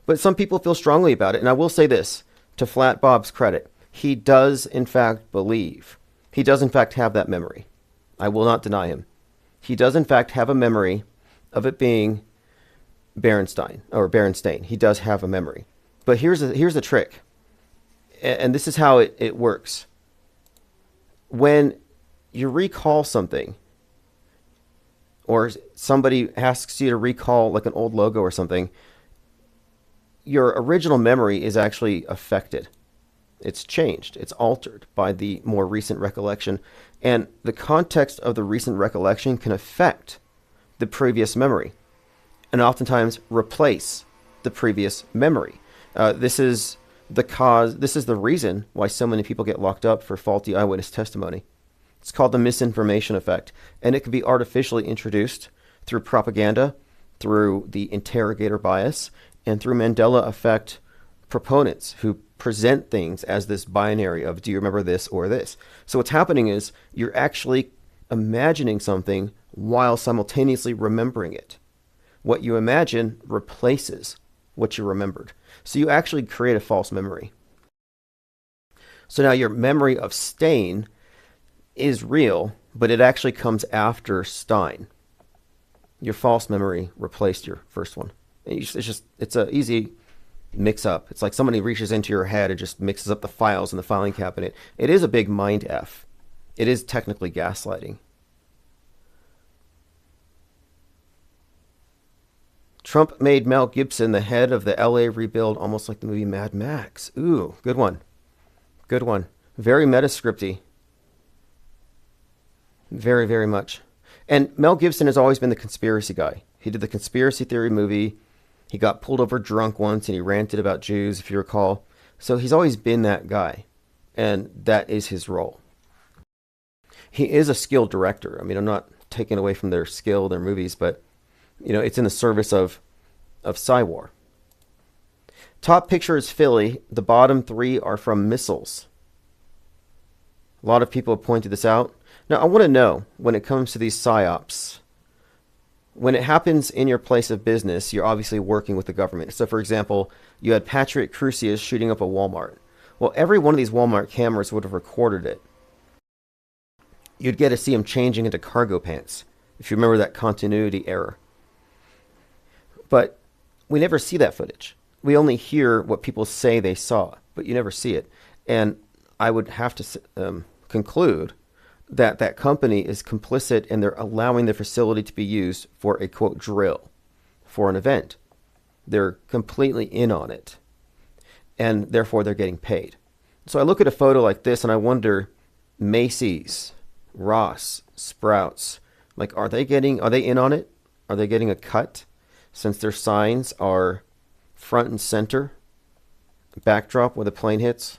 But some people feel strongly about it, and I will say this, to Flat Bob's credit, he does in fact believe. He does in fact have that memory. I will not deny him. He does in fact have a memory of it being Berenstain. He does have a memory. But here's the trick, and this is how it works. When you recall something, or somebody asks you to recall like an old logo or something, your original memory is actually affected. It's changed. It's altered by the more recent recollection. And the context of the recent recollection can affect the previous memory and oftentimes replace the previous memory. This is the reason why so many people get locked up for faulty eyewitness testimony. It's called the misinformation effect, and it can be artificially introduced through propaganda, through the interrogator bias, and through Mandela effect proponents who present things as this binary of, do you remember this or this? So what's happening is you're actually imagining something while simultaneously remembering it. What you imagine replaces what you remembered. So you actually create a false memory. So now your memory of Stain is real, but it actually comes after Stein. Your false memory replaced your first one. It's an easy mix up. It's like somebody reaches into your head and just mixes up the files in the filing cabinet. It is a big mind F. It is technically gaslighting. Trump made Mel Gibson the head of the LA rebuild, almost like the movie Mad Max. Ooh, good one. Good one. Very metascripty. Very, very much. And Mel Gibson has always been the conspiracy guy. He did the conspiracy theory movie. He got pulled over drunk once and he ranted about Jews, if you recall. So he's always been that guy. And that is his role. He is a skilled director. I mean, I'm not taking away from their skill, their movies, but it's in the service of Psywar. Top picture is Philly. The bottom three are from missiles. A lot of people have pointed this out. Now, I want to know, when it comes to these psyops, when it happens in your place of business, you're obviously working with the government. So, for example, you had Patrick Crusius shooting up a Walmart. Well, every one of these Walmart cameras would have recorded it. You'd get to see him changing into cargo pants, if you remember that continuity error. But we never see that footage. We only hear what people say they saw, but you never see it. And I would have to conclude that that company is complicit and they're allowing their facility to be used for a, quote, drill, for an event. They're completely in on it. And therefore they're getting paid. So I look at a photo like this and I wonder, Macy's, Ross, Sprouts, like, are they in on it? Are they getting a cut? Since their signs are front and center, backdrop where the plane hits.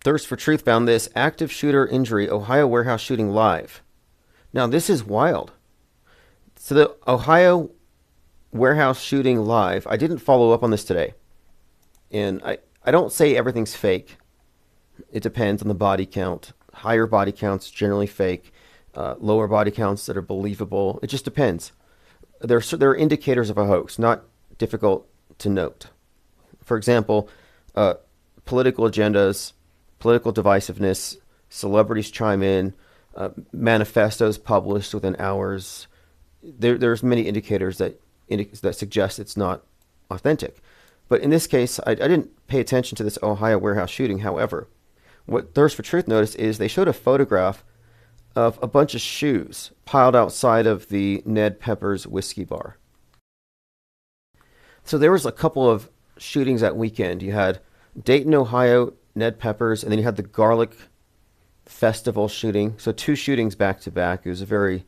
Thirst for Truth found this: active shooter injury, Ohio warehouse shooting live. Now this is wild. So the Ohio warehouse shooting live, I didn't follow up on this today. And I don't say everything's fake. It depends on the body count. Higher body counts generally fake. Lower body counts that are believable. It just depends. There are indicators of a hoax, not difficult to note. For example, political agendas, political divisiveness, celebrities chime in, manifestos published within hours. There's many indicators that suggest it's not authentic. But in this case, I didn't pay attention to this Ohio warehouse shooting. However, what Thirst for Truth noticed is they showed a photograph of a bunch of shoes piled outside of the Ned Pepper's whiskey bar. So there was a couple of shootings that weekend. You had Dayton, Ohio, Ned Pepper's, and then you had the Garlic Festival shooting. So 2 shootings back to back. It was a very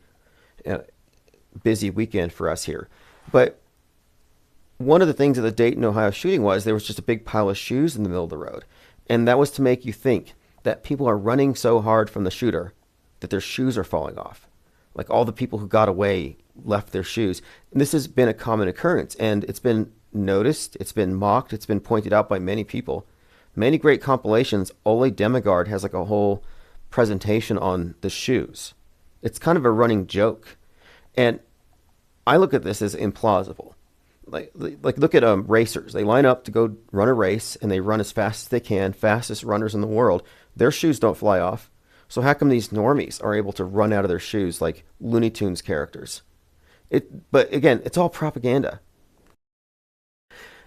busy weekend for us here. But one of the things of the Dayton, Ohio shooting was there was just a big pile of shoes in the middle of the road. And that was to make you think that people are running so hard from the shooter that their shoes are falling off. Like all the people who got away left their shoes. And this has been a common occurrence, and it's been noticed, it's been mocked, it's been pointed out by many people. Many great compilations. Ole Demigard has like a whole presentation on the shoes. It's kind of a running joke. And I look at this as implausible. Like look at racers. They line up to go run a race, and they run as fast as they can, fastest runners in the world. Their shoes don't fly off. So how come these normies are able to run out of their shoes like Looney Tunes characters? But again, it's all propaganda.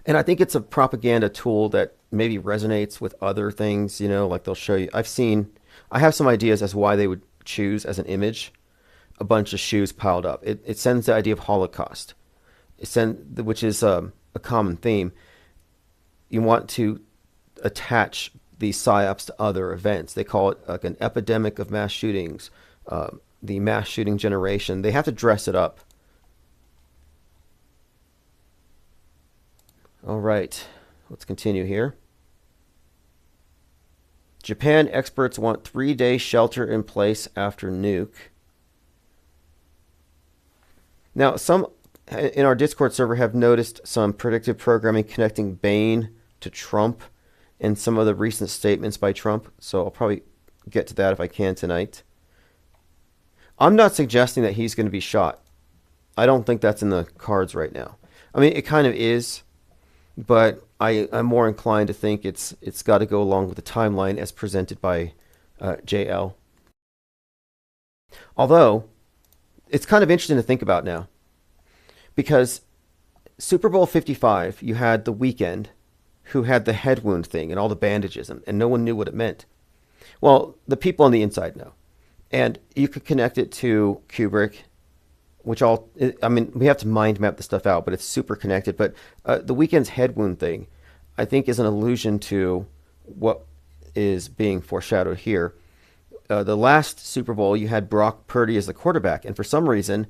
And I think it's a propaganda tool that maybe resonates with other things, like they'll show you. I have some ideas as to why they would choose as an image a bunch of shoes piled up. It sends the idea of Holocaust, which is a common theme. You want to attach these psyops to other events. They call it like an epidemic of mass shootings, the mass shooting generation. They have to dress it up. All right, let's continue here. Japan experts want 3-day shelter in place after nuke. Now, some in our Discord server have noticed some predictive programming connecting Bane to Trump and some of the recent statements by Trump. So I'll probably get to that if I can tonight. I'm not suggesting that he's going to be shot. I don't think that's in the cards right now. I mean, it kind of is. But I'm more inclined to think it's got to go along with the timeline as presented by JL. Although, it's kind of interesting to think about now. Because Super Bowl 55, you had The Weeknd, who had the head wound thing and all the bandages, and no one knew what it meant. Well, the people on the inside know. And you could connect it to Kubrick, which we have to mind map the stuff out, but it's super connected. But The Weeknd's head wound thing, I think, is an allusion to what is being foreshadowed here. The last Super Bowl, you had Brock Purdy as the quarterback, and for some reason,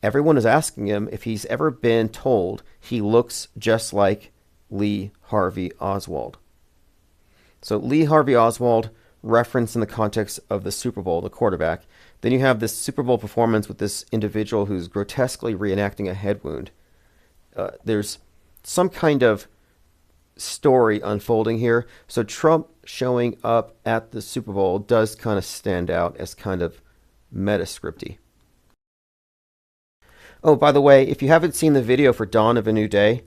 everyone is asking him if he's ever been told he looks just like Lee Harvey Oswald. So Lee Harvey Oswald, referenced in the context of the Super Bowl, the quarterback. Then you have this Super Bowl performance with this individual who's grotesquely reenacting a head wound. There's some kind of story unfolding here. So Trump showing up at the Super Bowl does kind of stand out as kind of meta-scripty. Oh, by the way, if you haven't seen the video for Dawn of a New Day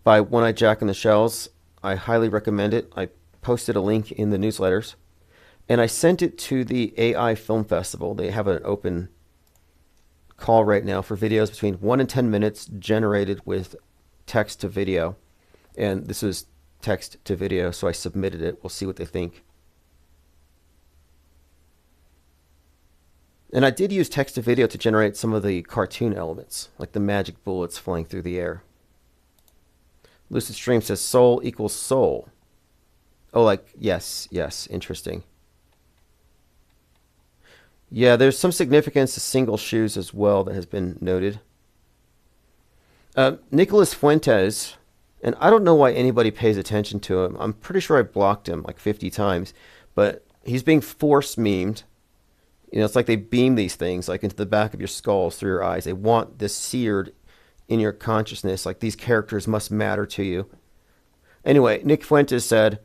by One-Eyed Jack and the Shells, I highly recommend it. I posted a link in the newsletters. And I sent it to the AI Film Festival. They have an open call right now for videos between 1 and 10 minutes generated with text to video. And this is text to video, so I submitted it. We'll see what they think. And I did use text to video to generate some of the cartoon elements, like the magic bullets flying through the air. Lucid Stream says soul equals soul. Oh, like, yes, interesting. Yeah, there's some significance to single shoes as well that has been noted. Nicholas Fuentes, and I don't know why anybody pays attention to him. I'm pretty sure I blocked him like 50 times, but he's being force memed. It's like they beam these things like into the back of your skulls through your eyes. They want this seared in your consciousness, like these characters must matter to you. Anyway, Nick Fuentes said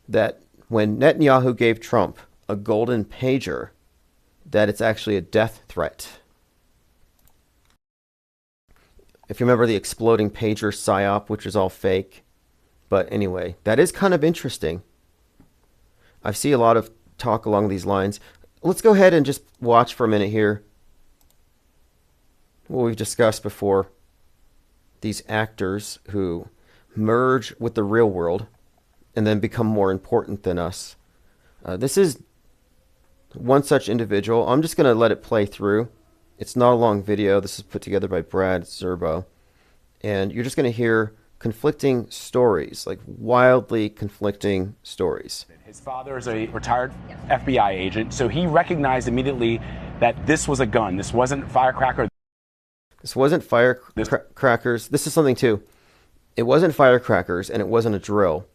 that when Netanyahu gave Trump a golden pager, that it's actually a death threat. If you remember the exploding pager psyop, which is all fake. But anyway, that is kind of interesting. I see a lot of talk along these lines. Let's go ahead and just watch for a minute here what we've discussed before. These actors who merge with the real world and then become more important than us. This is one such individual. I'm just going to let it play through. It's not a long video. This is put together by Brad Zerbo. And you're just going to hear conflicting stories, like wildly conflicting stories. His father is a retired FBI agent, so he recognized immediately that this was a gun. This wasn't firecracker. This wasn't firecrackers. This is something too. It wasn't firecrackers and it wasn't a drill.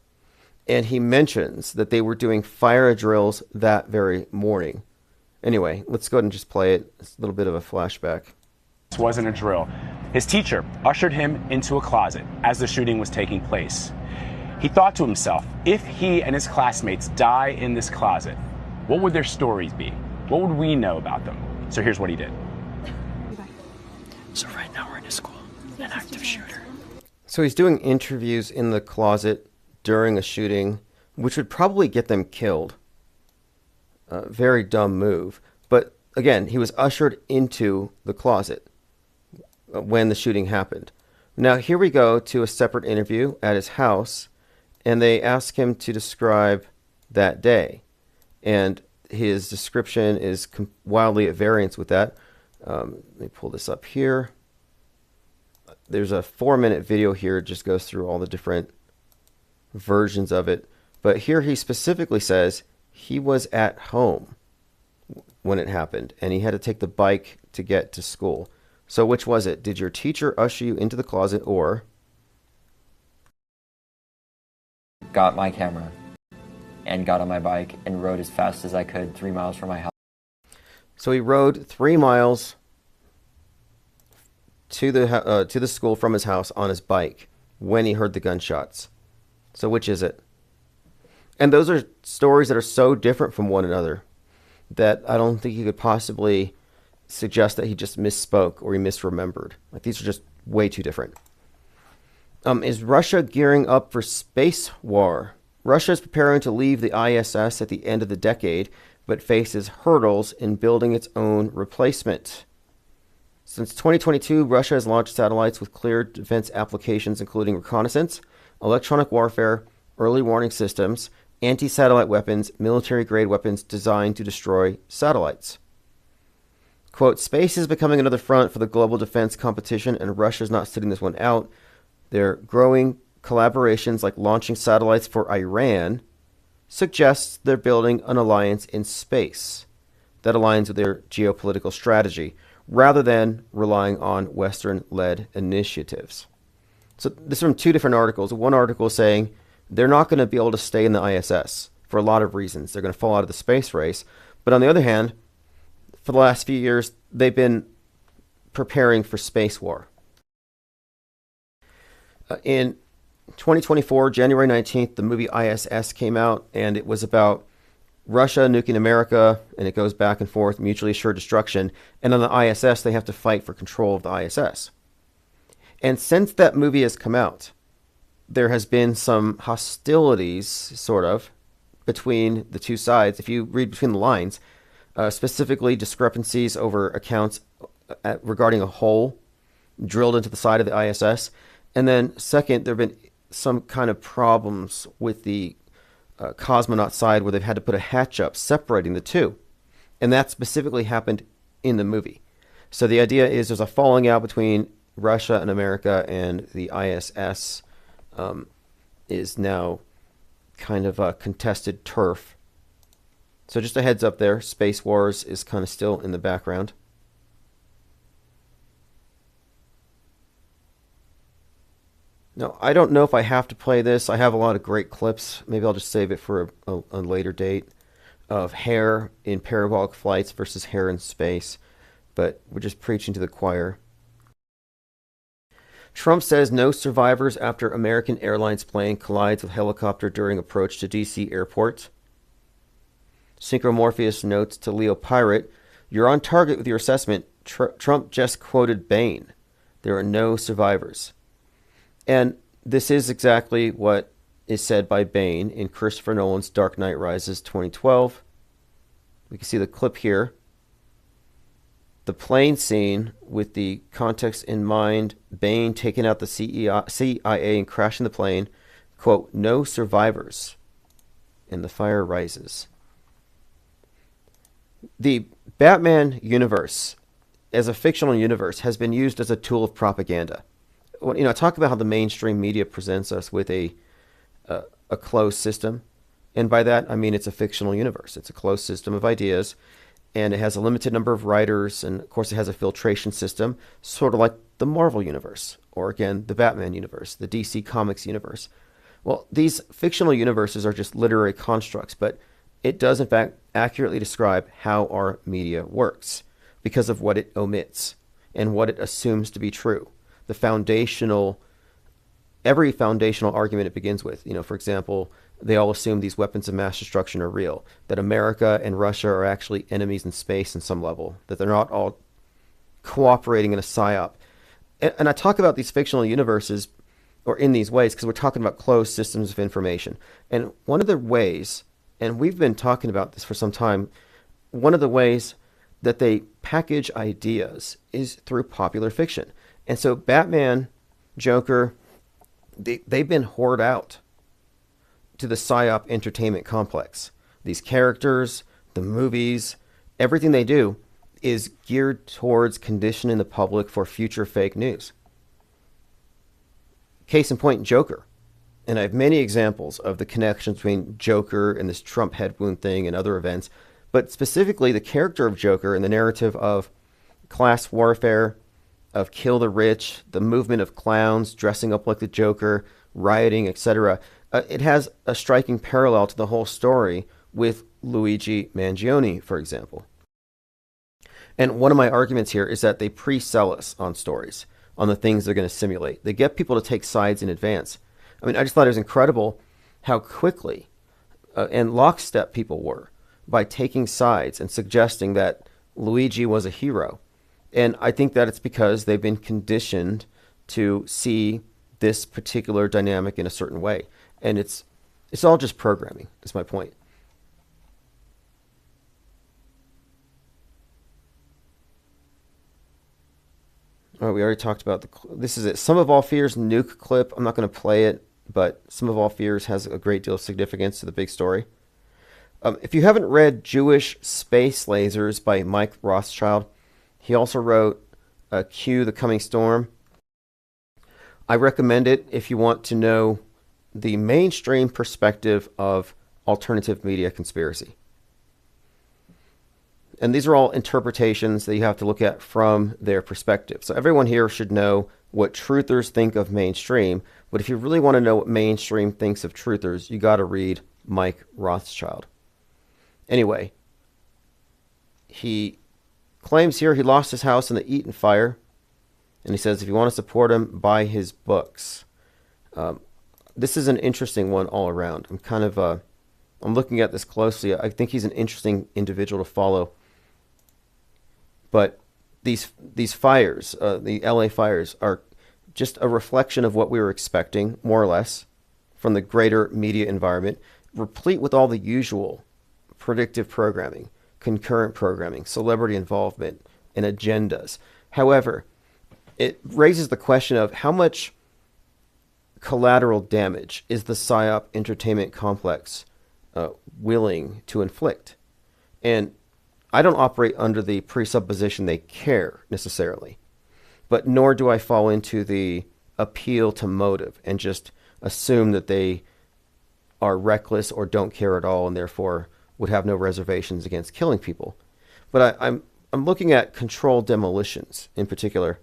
And he mentions that they were doing fire drills that very morning. Anyway, let's go ahead and just play it. It's a little bit of a flashback. This wasn't a drill. His teacher ushered him into a closet as the shooting was taking place. He thought to himself, if he and his classmates die in this closet, what would their stories be? what would we know about them? So here's what he did. So right now we're in a school, an active shooter. So he's doing interviews in the closet during a shooting, which would probably get them killed. Very dumb move. But again, he was ushered into the closet when the shooting happened. Now here we go to a separate interview at his house, and they ask him to describe that day. And his description is wildly at variance with that. Let me pull this up here. There's a 4-minute video here. It just goes through all the different versions of it. But here he specifically says he was at home when it happened, and he had to take the bike to get to school. So which was it? Did your teacher usher you into the closet, or... Got my camera and got on my bike and rode as fast as I could 3 miles from my house. So he rode 3 miles to the school from his house on his bike when he heard the gunshots. So which is it? And those are stories that are so different from one another that I don't think you could possibly suggest that he just misspoke or he misremembered. Like, these are just way too different. Is Russia gearing up for space war? Russia is preparing to leave the ISS at the end of the decade, but faces hurdles in building its own replacement. Since 2022, Russia has launched satellites with clear defense applications, including reconnaissance, electronic warfare, early warning systems, anti-satellite weapons, military-grade weapons designed to destroy satellites. Quote, space is becoming another front for the global defense competition, and Russia's not sitting this one out. Their growing collaborations, like launching satellites for Iran, suggests they're building an alliance in space that aligns with their geopolitical strategy, rather than relying on Western-led initiatives. So this is from 2 different articles. One article saying they're not going to be able to stay in the ISS for a lot of reasons. They're going to fall out of the space race. But on the other hand, for the last few years, they've been preparing for space war. In 2024, January 19th, the movie ISS came out, and it was about Russia nuking America, and it goes back and forth, mutually assured destruction. And on the ISS, they have to fight for control of the ISS. And since that movie has come out, there has been some hostilities, sort of, between the two sides. If you read between the lines, specifically discrepancies over accounts regarding a hole drilled into the side of the ISS. And then second, there have been some kind of problems with the cosmonaut side where they've had to put a hatch up separating the two. And that specifically happened in the movie. So the idea is there's a falling out between Russia and America, and the ISS is now kind of a contested turf. So just a heads up there, Space Wars is kind of still in the background. Now, I don't know if I have to play this. I have a lot of great clips. Maybe I'll just save it for a later date of hair in parabolic flights versus hair in space. But we're just preaching to the choir. Trump says no survivors after American Airlines plane collides with helicopter during approach to D.C. airport. Synchromorpheus notes to Leo Pirate, you're on target with your assessment. Trump just quoted Bain. There are no survivors. And this is exactly what is said by Bain in Christopher Nolan's Dark Knight Rises 2012. We can see the clip here. The plane scene with the context in mind, Bain taking out the CIA and crashing the plane, quote, no survivors, and the fire rises. The Batman universe, as a fictional universe, has been used as a tool of propaganda. You know, talk about how the mainstream media presents us with a closed system, and by that I mean it's a fictional universe. It's a closed system of ideas, and it has a limited number of writers, and of course it has a filtration system, sort of like the Marvel universe, or again the Batman universe, the DC Comics universe. Well, these fictional universes are just literary constructs, but it does in fact accurately describe how our media works because of what it omits and what it assumes to be true. Every foundational argument it begins with, you know, for example, they all assume these weapons of mass destruction are real, that America and Russia are actually enemies in space in some level, that they're not all cooperating in a psyop. And I talk about these fictional universes, or in these ways, because we're talking about closed systems of information. And one of the ways, and we've been talking about this for some time, one of the ways that they package ideas is through popular fiction. And so Batman, Joker, they've been hoarded out to the PSYOP entertainment complex. These characters, the movies, everything they do is geared towards conditioning the public for future fake news. Case in point, Joker. And I have many examples of the connections between Joker and this Trump head wound thing and other events, but specifically the character of Joker and the narrative of class warfare, of kill the rich, the movement of clowns dressing up like the Joker, rioting, etc. It has a striking parallel to the whole story with Luigi Mangione, for example. And one of my arguments here is that they pre-sell us on stories, on the things they're going to simulate. They get people to take sides in advance. I mean, I just thought it was incredible how quickly and lockstep people were by taking sides and suggesting that Luigi was a hero. And I think that it's because they've been conditioned to see this particular dynamic in a certain way. And it's all just programming, is my point. All right, we already talked about this is it. Sum of All Fears nuke clip. I'm not going to play it, but Sum of All Fears has a great deal of significance to the big story. If you haven't read Jewish Space Lasers by Mike Rothschild, he also wrote Q, The Coming Storm. I recommend it if you want to know the mainstream perspective of alternative media conspiracy. And these are all interpretations that you have to look at from their perspective. So everyone here should know what truthers think of mainstream, but if you really want to know what mainstream thinks of truthers, you got to read Mike Rothschild. Anyway, he claims here he lost his house in the Eaton fire, and he says if you want to support him, buy his books. This is an interesting one all around. I'm looking at this closely. I think he's an interesting individual to follow. But these fires, the LA fires, are just a reflection of what we were expecting, more or less, from the greater media environment, replete with all the usual predictive programming, concurrent programming, celebrity involvement, and agendas. However, it raises the question of how much collateral damage is the PSYOP entertainment complex willing to inflict. And I don't operate under the presupposition they care necessarily, but nor do I fall into the appeal to motive and just assume that they are reckless or don't care at all and therefore would have no reservations against killing people. But I'm looking at controlled demolitions in particular,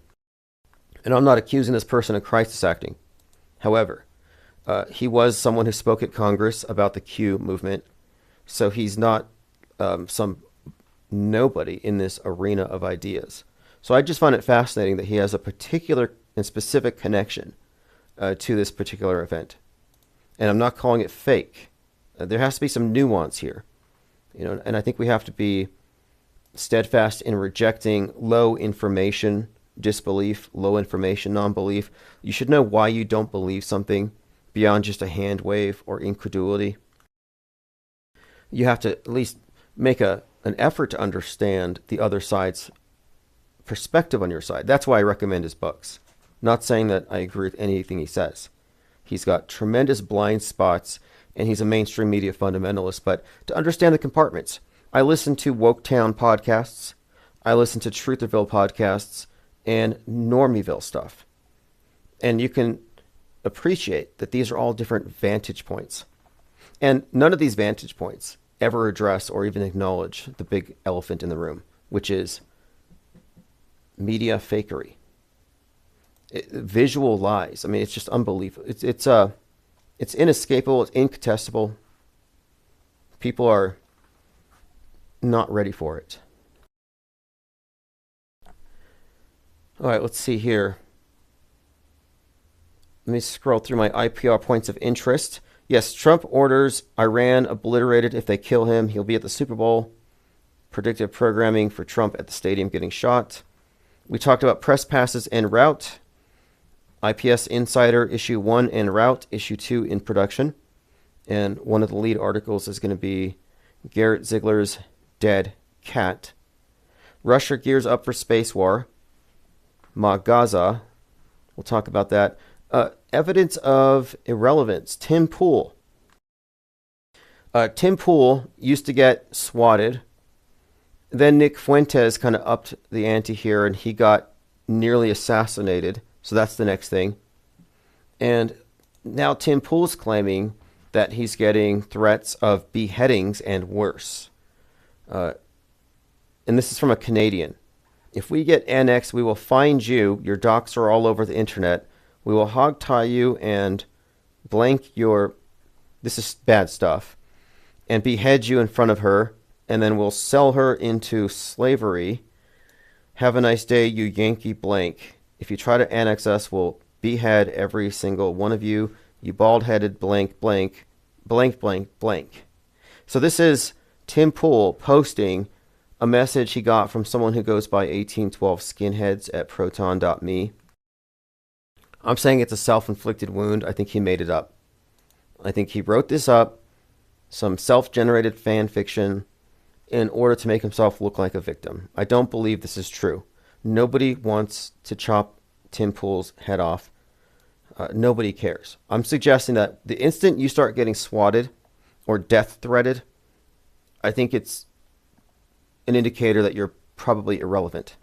and I'm not accusing this person of crisis acting. However, he was someone who spoke at Congress about the Q movement, so he's not some nobody in this arena of ideas. So I just find it fascinating that he has a particular and specific connection to this particular event. And I'm not calling it fake. There has to be some nuance here. And I think we have to be steadfast in rejecting low information disbelief, low information non-belief. You should know why you don't believe something beyond just a hand wave or incredulity. You have to at least make an effort to understand the other side's perspective on your side. That's why I recommend his books. Not saying that I agree with anything he says. He's got tremendous blind spots, and he's a mainstream media fundamentalist. But to understand the compartments, I listen to Woketown podcasts, I listen to Trutherville podcasts, and Normieville stuff. And you can appreciate that these are all different vantage points. And none of these vantage points ever address or even acknowledge the big elephant in the room, which is media fakery. Visual lies. I mean, it's just unbelievable. It's inescapable. It's incontestable. People are not ready for it. All right, let's see here. Let me scroll through my IPR points of interest. Yes, Trump orders Iran obliterated. If they kill him, he'll be at the Super Bowl. Predictive programming for Trump at the stadium getting shot. We talked about press passes en route. IPS Insider issue 1 en route, issue 2 in production. And one of the lead articles is going to be Garrett Ziegler's Dead Cat. Russia gears up for space war. Gaza. We'll talk about that. Evidence of irrelevance. Tim Pool. Tim Pool used to get swatted. Then Nick Fuentes kind of upped the ante here, and he got nearly assassinated. So that's the next thing. And now Tim Pool's claiming that he's getting threats of beheadings and worse. And this is from a Canadian. If we get annexed, we will find you. Your docs are all over the internet. We will hog tie you and blank your... This is bad stuff. And behead you in front of her. And then we'll sell her into slavery. Have a nice day, you Yankee blank. If you try to annex us, we'll behead every single one of you. You bald-headed blank, blank, blank, blank, blank. So this is Tim Pool posting a message he got from someone who goes by 1812 skinheads at proton.me. I'm saying it's a self-inflicted wound. I think he made it up. I think he wrote this up, some self-generated fan fiction, in order to make himself look like a victim. I don't believe this is true. Nobody wants to chop Tim Pool's head off. Nobody cares. I'm suggesting that the instant you start getting swatted or death threatened, I think it's an indicator that you're probably irrelevant.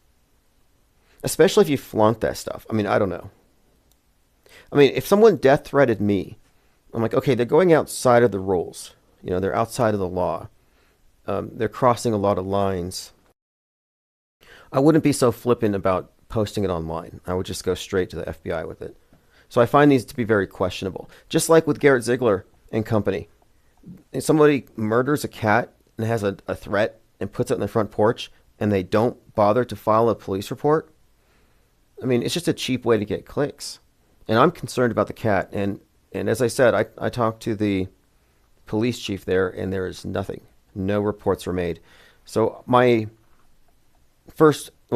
Especially if you flaunt that stuff. I mean, I don't know. I mean, if someone death threatened me, I'm like, okay, they're going outside of the rules. You know, they're outside of the law. They're crossing a lot of lines. I wouldn't be so flippant about posting it online. I would just go straight to the FBI with it. So I find these to be very questionable. Just like with Garrett Ziegler and company. If somebody murders a cat and has a threat and puts it on the front porch and they don't bother to file a police report, I mean, it's just a cheap way to get clicks. And I'm concerned about the cat. And as I said, I talked to the police chief there, and there is nothing. No reports were made. So my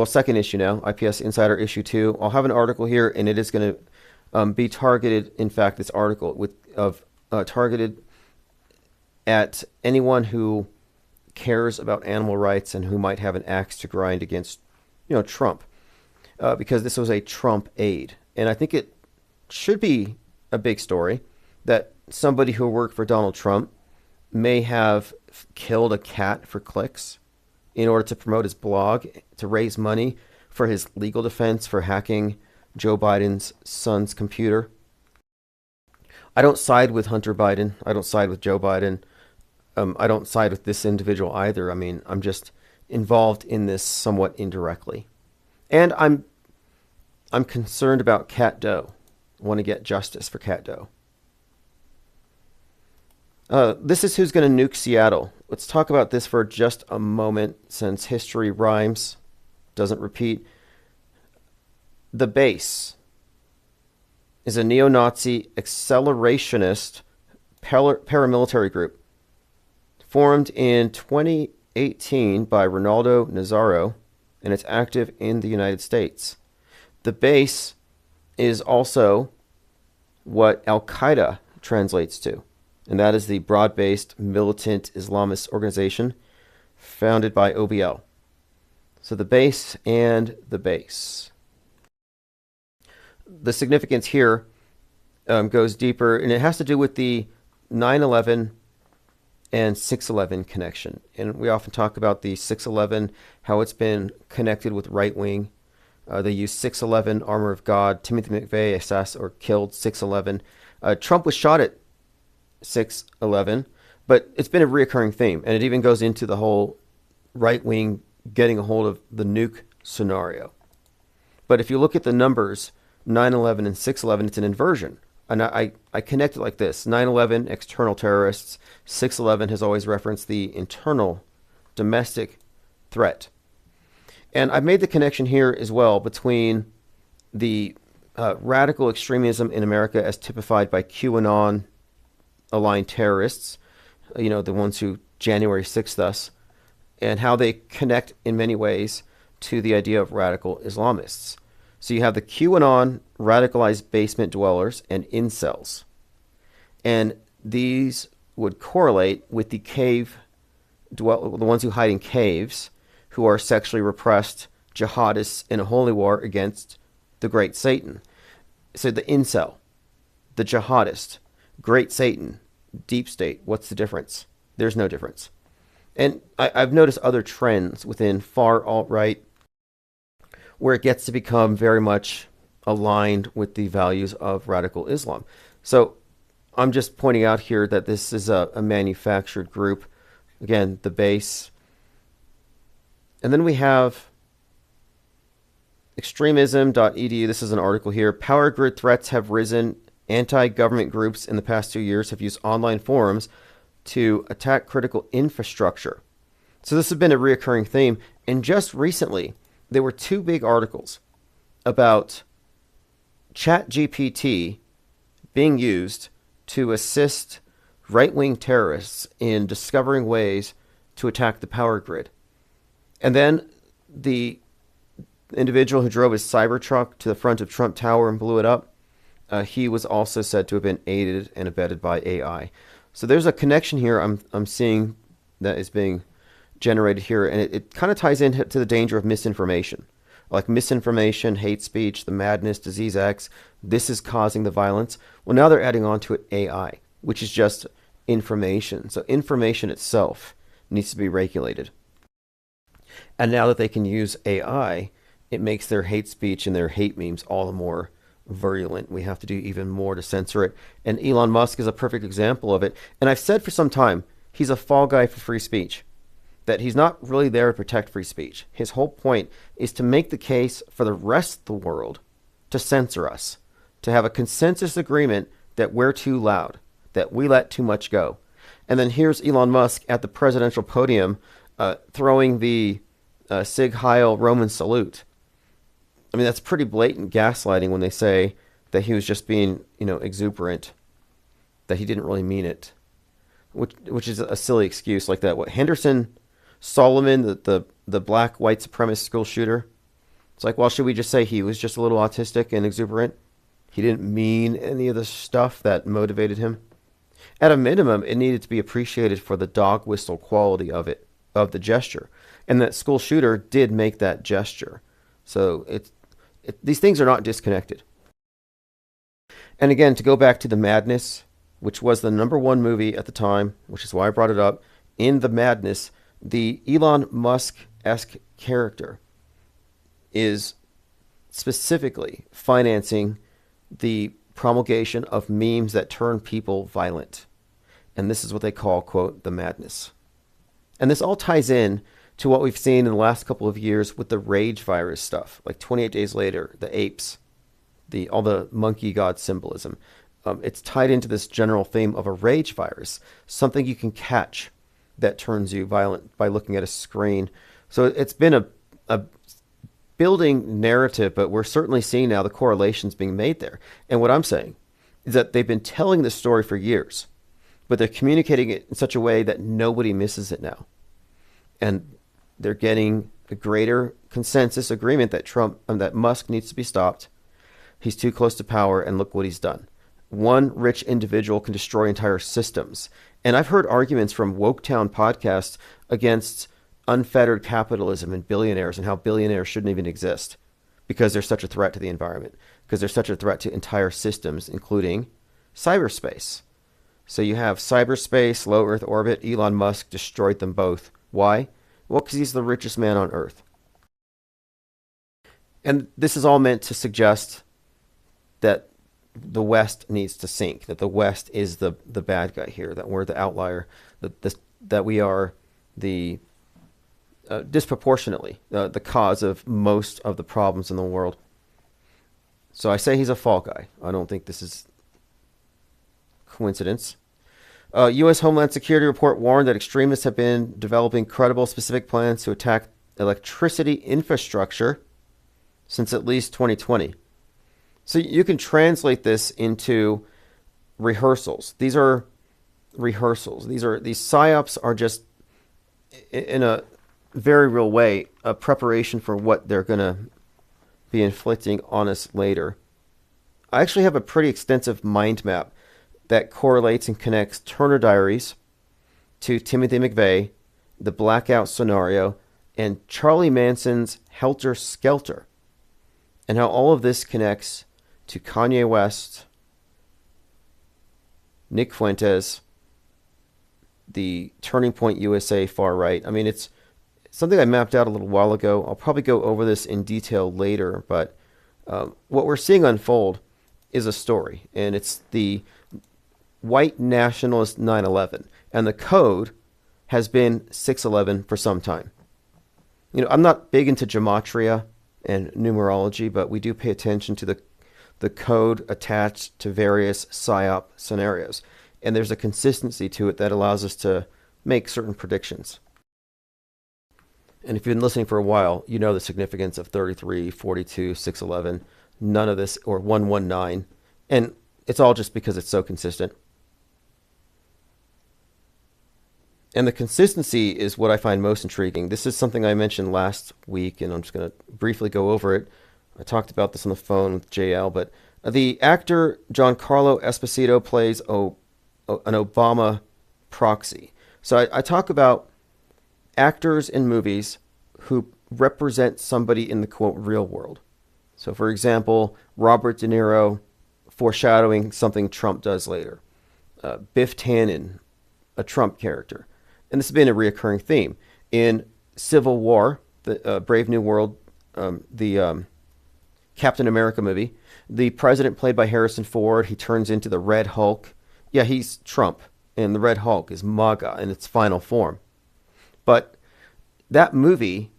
second issue now, IPS Insider issue 2, I'll have an article here, and it is going to be targeted, in fact, this article targeted at anyone who cares about animal rights and who might have an axe to grind against, Trump, because this was a Trump aide. And I think it should be a big story that somebody who worked for Donald Trump may have killed a cat for clicks in order to promote his blog, to raise money for his legal defense for hacking Joe Biden's son's computer. I don't side with Hunter Biden. I don't side with Joe Biden. I don't side with this individual either. I mean, I'm just involved in this somewhat indirectly. And I'm concerned about Cat Doe. I want to get justice for Cat Doe. This is who's going to nuke Seattle. Let's talk about this for just a moment, since history rhymes, doesn't repeat. The Base is a neo-Nazi accelerationist paramilitary group formed in 2018 by Ronaldo Nazzaro, and it's active in the United States. The Base is also what Al-Qaeda translates to, and that is the broad-based militant Islamist organization founded by OBL. So the Base and the Base. The significance here goes deeper, and it has to do with the 9/11 and 6/11 connection. And we often talk about the 6/11, how it's been connected with right-wing. They use 6/11, Armor of God. Timothy McVeigh killed 6/11. Trump was shot at 6/11, but it's been a reoccurring theme, and it even goes into the whole right-wing getting a hold of the nuke scenario. But if you look at the numbers, 9/11 and 6/11, it's an inversion. And I connect it like this. 9/11, external terrorists. 6/11 has always referenced the internal domestic threat. And I've made the connection here as well between the radical extremism in America as typified by QAnon aligned terrorists, the ones who January 6th us, and how they connect in many ways to the idea of radical Islamists. So you have the QAnon radicalized basement dwellers and incels. And these would correlate with the the ones who hide in caves, who are sexually repressed jihadists in a holy war against the great Satan. So the incel, the jihadist, great Satan, deep state, what's the difference? There's no difference. And I've noticed other trends within far alt-right where it gets to become very much aligned with the values of radical Islam. So I'm just pointing out here that this is a manufactured group. Again, the base. And then we have extremism.edu. This is an article here. Power grid threats have risen. Anti-government groups in the past 2 years have used online forums to attack critical infrastructure. So this has been a reoccurring theme. And just recently, there were 2 big articles about ChatGPT being used to assist right-wing terrorists in discovering ways to attack the power grid. And then the individual who drove his Cybertruck to the front of Trump Tower and blew it up, he was also said to have been aided and abetted by AI. So there's a connection here I'm seeing that is being generated here, and it kind of ties into the danger of misinformation. Like misinformation, hate speech, the madness, disease X, this is causing the violence. Well, now they're adding on to it AI, which is just information. So information itself needs to be regulated. And now that they can use AI, it makes their hate speech and their hate memes all the more virulent. We have to do even more to censor it. And Elon Musk is a perfect example of it. And I've said for some time, he's a fall guy for free speech. That he's not really there to protect free speech. His whole point is to make the case for the rest of the world to censor us, to have a consensus agreement that we're too loud, that we let too much go. And then here's Elon Musk at the presidential podium throwing the Sig Heil Roman salute. I mean, that's pretty blatant gaslighting when they say that he was just being, exuberant, that he didn't really mean it, which is a silly excuse like that. What, Henderson Solomon, the black white supremacist school shooter? It's like, well, should we just say he was just a little autistic and exuberant? He didn't mean any of the stuff that motivated him. At a minimum, it needed to be appreciated for the dog whistle quality of the gesture. And that school shooter did make that gesture. So these things are not disconnected. And again, to go back to The Madness, which was the #1 movie at the time, which is why I brought it up, in The Madness, the Elon Musk-esque character is specifically financing the promulgation of memes that turn people violent. And this is what they call, quote, the madness. And this all ties in to what we've seen in the last couple of years with the rage virus stuff, like 28 Days Later, the apes, all the monkey god symbolism. It's tied into this general theme of a rage virus, something you can catch that turns you violent by looking at a screen. So it's been a building narrative, but we're certainly seeing now the correlations being made there. And what I'm saying is that they've been telling this story for years, but they're communicating it in such a way that nobody misses it now. And they're getting a greater consensus agreement that that Musk needs to be stopped. He's too close to power, and look what he's done. One rich individual can destroy entire systems. And I've heard arguments from Woketown podcasts against unfettered capitalism and billionaires and how billionaires shouldn't even exist because they're such a threat to the environment, because they're such a threat to entire systems, including cyberspace. So you have cyberspace, low Earth orbit. Elon Musk destroyed them both. Why? Well, because he's the richest man on Earth. And this is all meant to suggest that the West needs to sink, that the West is the bad guy here, that we're the outlier, that we are the disproportionately the cause of most of the problems in the world. So I say he's a fall guy. I don't think this is coincidence. U.S. Homeland Security report warned that extremists have been developing credible specific plans to attack electricity infrastructure since at least 2020. So you can translate this into rehearsals. These are rehearsals. These psyops are just, in a very real way, a preparation for what they're going to be inflicting on us later. I actually have a pretty extensive mind map that correlates and connects Turner Diaries to Timothy McVeigh, the Blackout scenario, and Charlie Manson's Helter Skelter, and how all of this connects to Kanye West, Nick Fuentes, the Turning Point USA far right. I mean, it's something I mapped out a little while ago. I'll probably go over this in detail later, but what we're seeing unfold is a story, and it's the white nationalist 9/11, and the code has been 6/11 for some time. You know, I'm not big into gematria and numerology, but we do pay attention to the code attached to various PSYOP scenarios. And there's a consistency to it that allows us to make certain predictions. And if you've been listening for a while, you know the significance of 33, 42, 6/11, none of this, or 119. And it's all just because it's so consistent. And the consistency is what I find most intriguing. This is something I mentioned last week, and I'm just going to briefly go over it. I talked about this on the phone with JL, but the actor Giancarlo Esposito plays an Obama proxy. So I talk about actors in movies who represent somebody in the, quote, real world. So, for example, Robert De Niro foreshadowing something Trump does later. Biff Tannen, a Trump character. And this has been a reoccurring theme. In Civil War, the Brave New World, the Captain America movie, the president played by Harrison Ford, he turns into the Red Hulk. Yeah, he's Trump, and the Red Hulk is MAGA in its final form. But that movie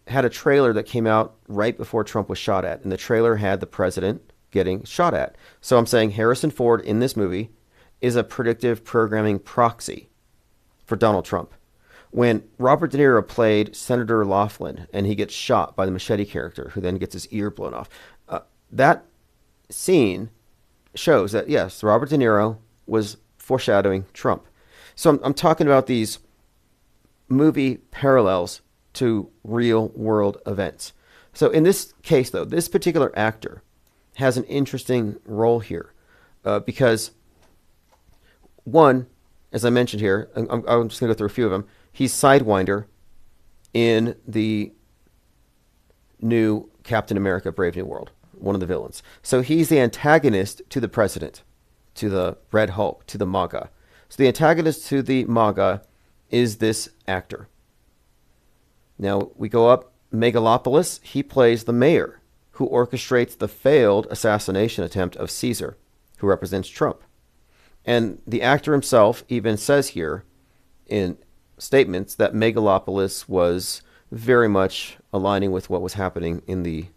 had a trailer that came out right before Trump was shot at, and the trailer had the president getting shot at. So I'm saying Harrison Ford in this movie is a predictive programming proxy for Donald Trump. When Robert De Niro played Senator Laughlin and he gets shot by the machete character who then gets his ear blown off, that scene shows that, yes, Robert De Niro was foreshadowing Trump. So I'm talking about these movie parallels to real world events. So in this case, though, this particular actor has an interesting role here because, one, as I mentioned here, I'm just going to go through a few of them. He's Sidewinder in the new Captain America Brave New World, one of the villains. So he's the antagonist to the president, to the Red Hulk, to the MAGA. So the antagonist to the MAGA is this actor. Now we go up, Megalopolis, he plays the mayor who orchestrates the failed assassination attempt of Caesar, who represents Trump. And the actor himself even says here in statements that Megalopolis was very much aligning with what was happening in the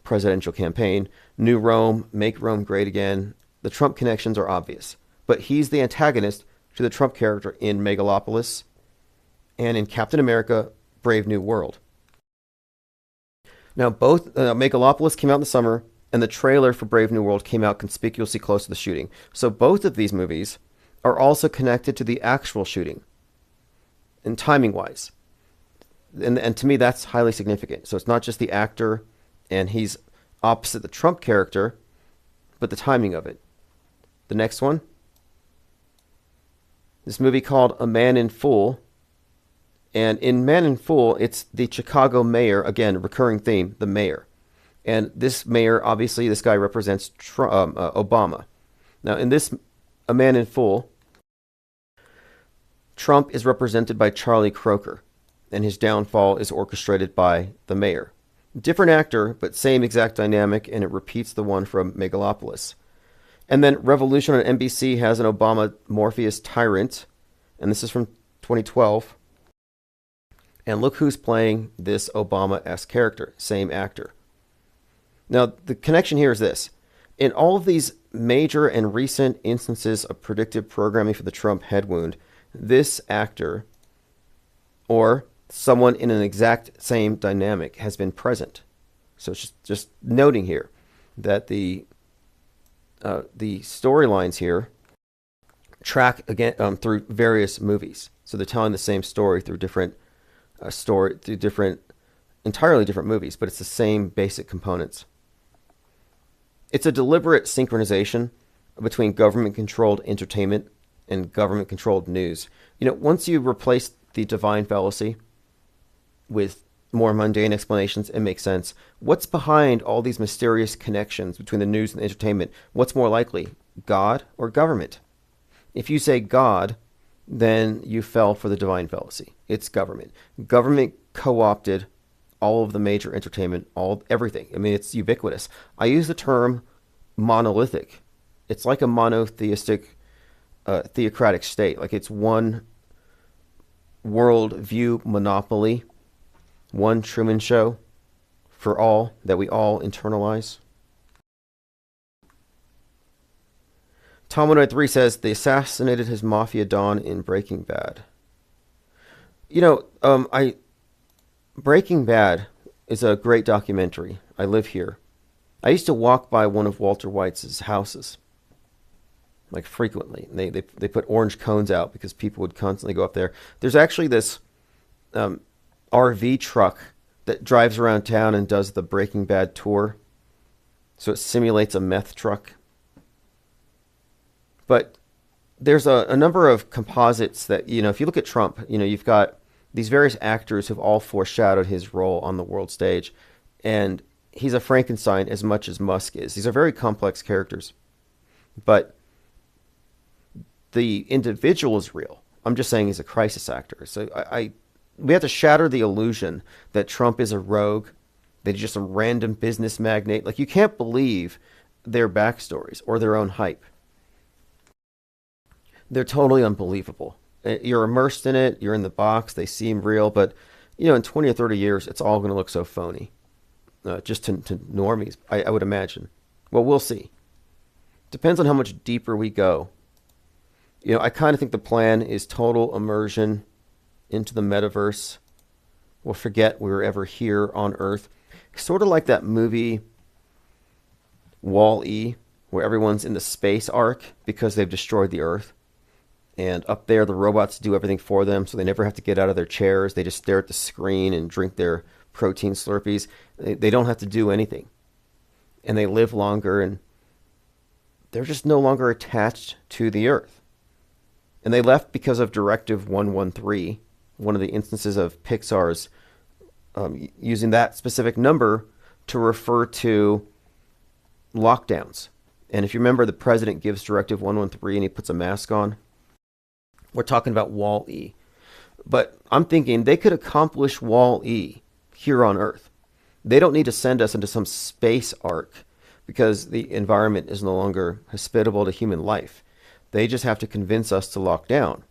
presidential campaign. New Rome, make Rome great again. The Trump connections are obvious. But he's the antagonist to the Trump character in Megalopolis and in Captain America, Brave New World. Now, both Megalopolis came out in the summer, and the trailer for Brave New World came out conspicuously close to the shooting. So both of these movies are also connected to the actual shooting, and timing-wise. And to me, that's highly significant. So it's not just the actor, and he's opposite the Trump character, but the timing of it. The next one, this movie called A Man in Full. And in Man in Full, it's the Chicago mayor, again, recurring theme, the mayor. And this mayor, obviously, this guy represents Obama. Now, in this A Man in Full, Trump is represented by Charlie Croker, and his downfall is orchestrated by the mayor. Different actor, but same exact dynamic, and it repeats the one from Megalopolis. And then Revolution on NBC has an Obama Morpheus tyrant, and this is from 2012. And look who's playing this Obama-esque character, same actor. Now, the connection here is this. In all of these major and recent instances of predictive programming for the Trump head wound, this actor or someone in an exact same dynamic has been present. So it's just noting here that the storylines here track again through various movies. So they're telling the same story through different entirely different movies, but it's the same basic components. It's a deliberate synchronization between government-controlled entertainment and government-controlled news. Once you replace the divine fallacy with more mundane explanations, it makes sense. What's behind all these mysterious connections between the news and the entertainment? What's more likely, God or government? If you say God, then you fell for the divine fallacy. It's government. Government co-opted all of the major entertainment, everything. I mean, it's ubiquitous. I use the term monolithic. It's like a monotheistic, theocratic state. Like it's one world view monopoly, one Truman Show for all that we all internalize. Tom103 says they assassinated his mafia don in Breaking Bad. Breaking Bad is a great documentary. I live here. I used to walk by one of Walter White's houses, like frequently. They put orange cones out because people would constantly go up there. There's actually this RV truck that drives around town and does the Breaking Bad tour. So it simulates a meth truck. But there's a number of composites that, if you look at Trump, you've got these various actors who've all foreshadowed his role on the world stage. And he's a Frankenstein as much as Musk is. These are very complex characters. But the individual is real. I'm just saying he's a crisis actor. So we have to shatter the illusion that Trump is a rogue, that he's just a random business magnate. Like, you can't believe their backstories or their own hype. They're totally unbelievable. You're immersed in it. You're in the box. They seem real. But, in 20 or 30 years, it's all going to look so phony. Just to normies, I would imagine. Well, we'll see. Depends on how much deeper we go. I kind of think the plan is total immersion into the metaverse. We'll forget we were ever here on Earth. Sort of like that movie Wall-E, where everyone's in the space ark because they've destroyed the Earth. And up there, the robots do everything for them, so they never have to get out of their chairs. They just stare at the screen and drink their protein Slurpees. They don't have to do anything. And they live longer, and they're just no longer attached to the Earth. And they left because of Directive 113, one of the instances of Pixar's using that specific number to refer to lockdowns. And if you remember, the president gives Directive 113 and he puts a mask on. We're talking about Wall-E. But I'm thinking they could accomplish Wall-E here on Earth. They don't need to send us into some space ark because the environment is no longer hospitable to human life. They just have to convince us to lock down.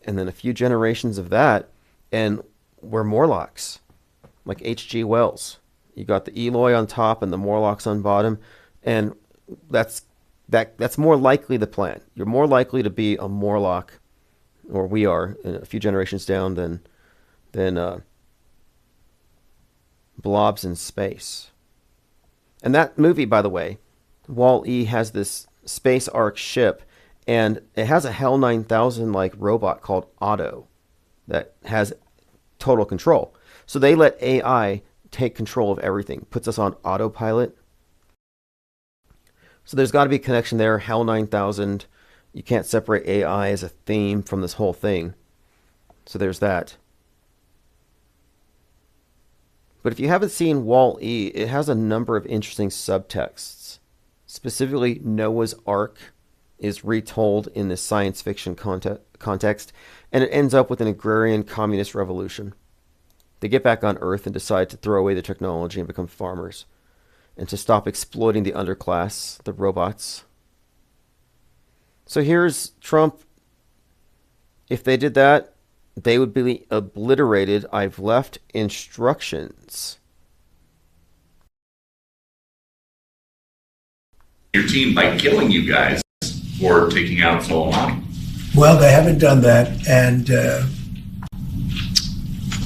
And then a few generations of that, and we're Morlocks, like H.G. Wells. You got the Eloi on top and the Morlocks on bottom, and that's more likely the plan. You're more likely to be a Morlock, or we are, a few generations down than blobs in space. And that movie, by the way, Wall-E, has this space ark ship, and it has a HAL 9000 like robot called Otto that has total control. So they let AI take control of everything, puts us on autopilot. So there's got to be a connection there. HAL 9000. You can't separate AI as a theme from this whole thing. So there's that. But if you haven't seen Wall-E, it has a number of interesting subtexts. Specifically, Noah's Ark is retold in this science fiction context, and it ends up with an agrarian communist revolution. They get back on Earth and decide to throw away the technology and become farmers, and to stop exploiting the underclass, the robots. So here's Trump. If they did that, they would be obliterated. I've left instructions. Your team by killing you guys for taking out Soleimani. Well, they haven't done that, and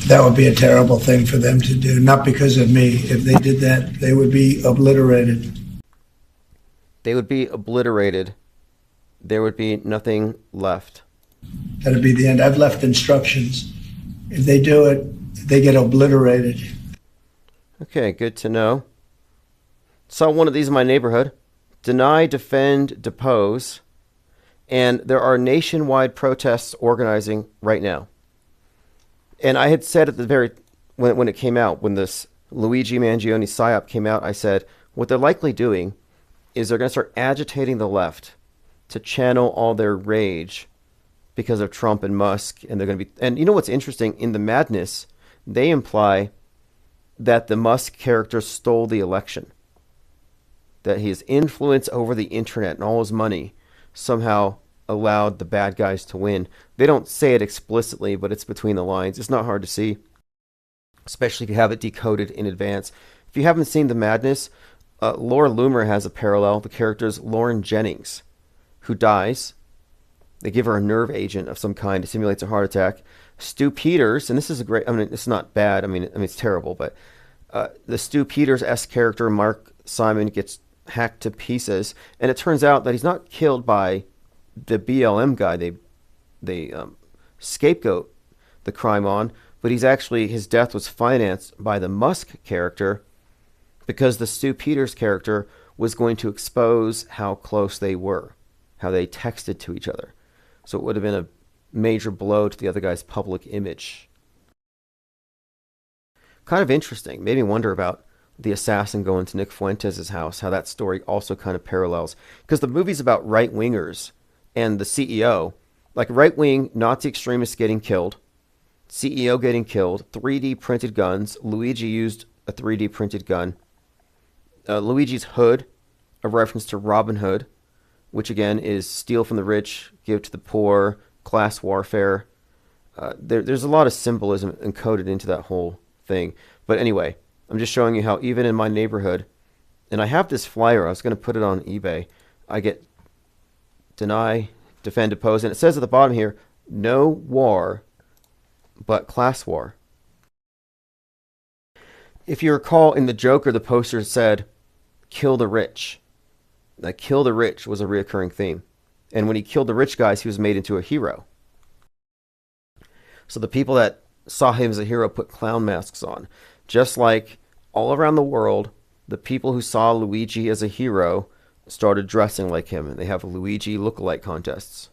that would be a terrible thing for them to do. Not because of me. If they did that, they would be obliterated. They would be obliterated. there would be nothing left. That'd be the end. I've left instructions. If they do it, they get obliterated. Okay, good to know. Saw one of these in my neighborhood. Deny, defend, depose. And there are nationwide protests organizing right now. And I had said at the when it came out, when this Luigi Mangione PSYOP came out, I said, what they're likely doing is they're going to start agitating the left to channel all their rage because of Trump and Musk. And they're going to be, and you know what's interesting? In the madness, they imply that the Musk character stole the election, that his influence over the internet and all his money somehow allowed the bad guys to win. They don't say it explicitly, but it's between the lines. It's not hard to see, especially if you have it decoded in advance. If you haven't seen The Madness, Laura Loomer has a parallel. The character is Lauren Jennings, who dies. They give her a nerve agent of some kind. It simulates a heart attack. Stu Peters, and this is a great, I mean, it's not bad. I mean, it's terrible, but the Stu Peters-esque character, Mark Simon, gets hacked to pieces. And it turns out that he's not killed by the BLM guy they scapegoat the crime on, but he's actually, his death was financed by the Musk character because the Stu Peters character was going to expose how close they were, how they texted to each other. So it would have been a major blow to the other guy's public image. Kind of interesting. Made me wonder about the assassin going to Nick Fuentes' house, how that story also kind of parallels. Because the movie's about right-wingers and the CEO, like right-wing Nazi extremists getting killed, CEO getting killed, 3D printed guns. Luigi used a 3D printed gun. Luigi's hood, a reference to Robin Hood, which again is steal from the rich, give to the poor, class warfare. There's a lot of symbolism encoded into that whole thing. But anyway, I'm just showing you how even in my neighborhood, and I have this flyer, I was going to put it on eBay, I get deny, defend, oppose, and it says at the bottom here, no war but class war. If you recall, in the Joker, the poster said, kill the rich. Like, kill the rich was a reoccurring theme. And when he killed the rich guys, he was made into a hero. So the people that saw him as a hero put clown masks on. Just like all around the world, the people who saw Luigi as a hero started dressing like him, and they have Luigi lookalike contests.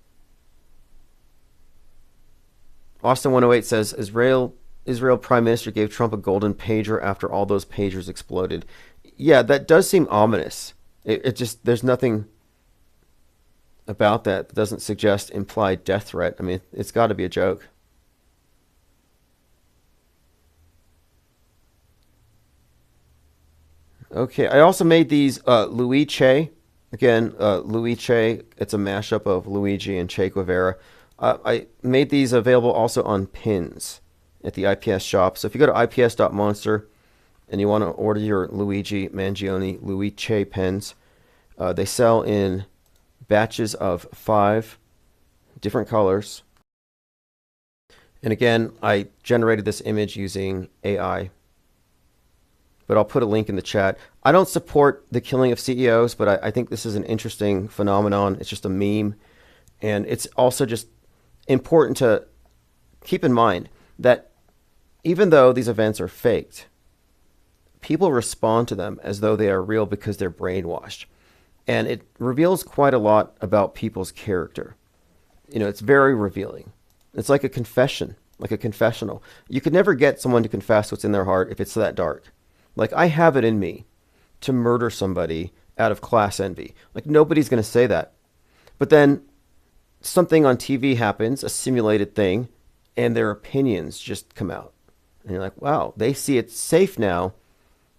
Austin 108 says, Israel Prime Minister gave Trump a golden pager after all those pagers exploded. Yeah, that does seem ominous. It just, there's nothing about that doesn't suggest implied death threat. I mean, it's got to be a joke. Okay, I also made these Louis Che. Again, Louis Che, it's a mashup of Luigi and Che Guevara. I made these available also on pins at the IPS shop. So if you go to ips.monster and you want to order your Luigi Mangione Louis Che pens, they sell in batches of 5 different colors. And again, I generated this image using AI, but I'll put a link in the chat. I don't support the killing of CEOs, but I think this is an interesting phenomenon. It's just a meme. And it's also just important to keep in mind that even though these events are faked, people respond to them as though they are real because they're brainwashed. And it reveals quite a lot about people's character. You know, it's very revealing. It's like a confession, like a confessional. You could never get someone to confess what's in their heart if it's that dark. Like, I have it in me to murder somebody out of class envy. Like, nobody's going to say that. But then something on TV happens, a simulated thing, and their opinions just come out. And you're like, wow, they see it's safe now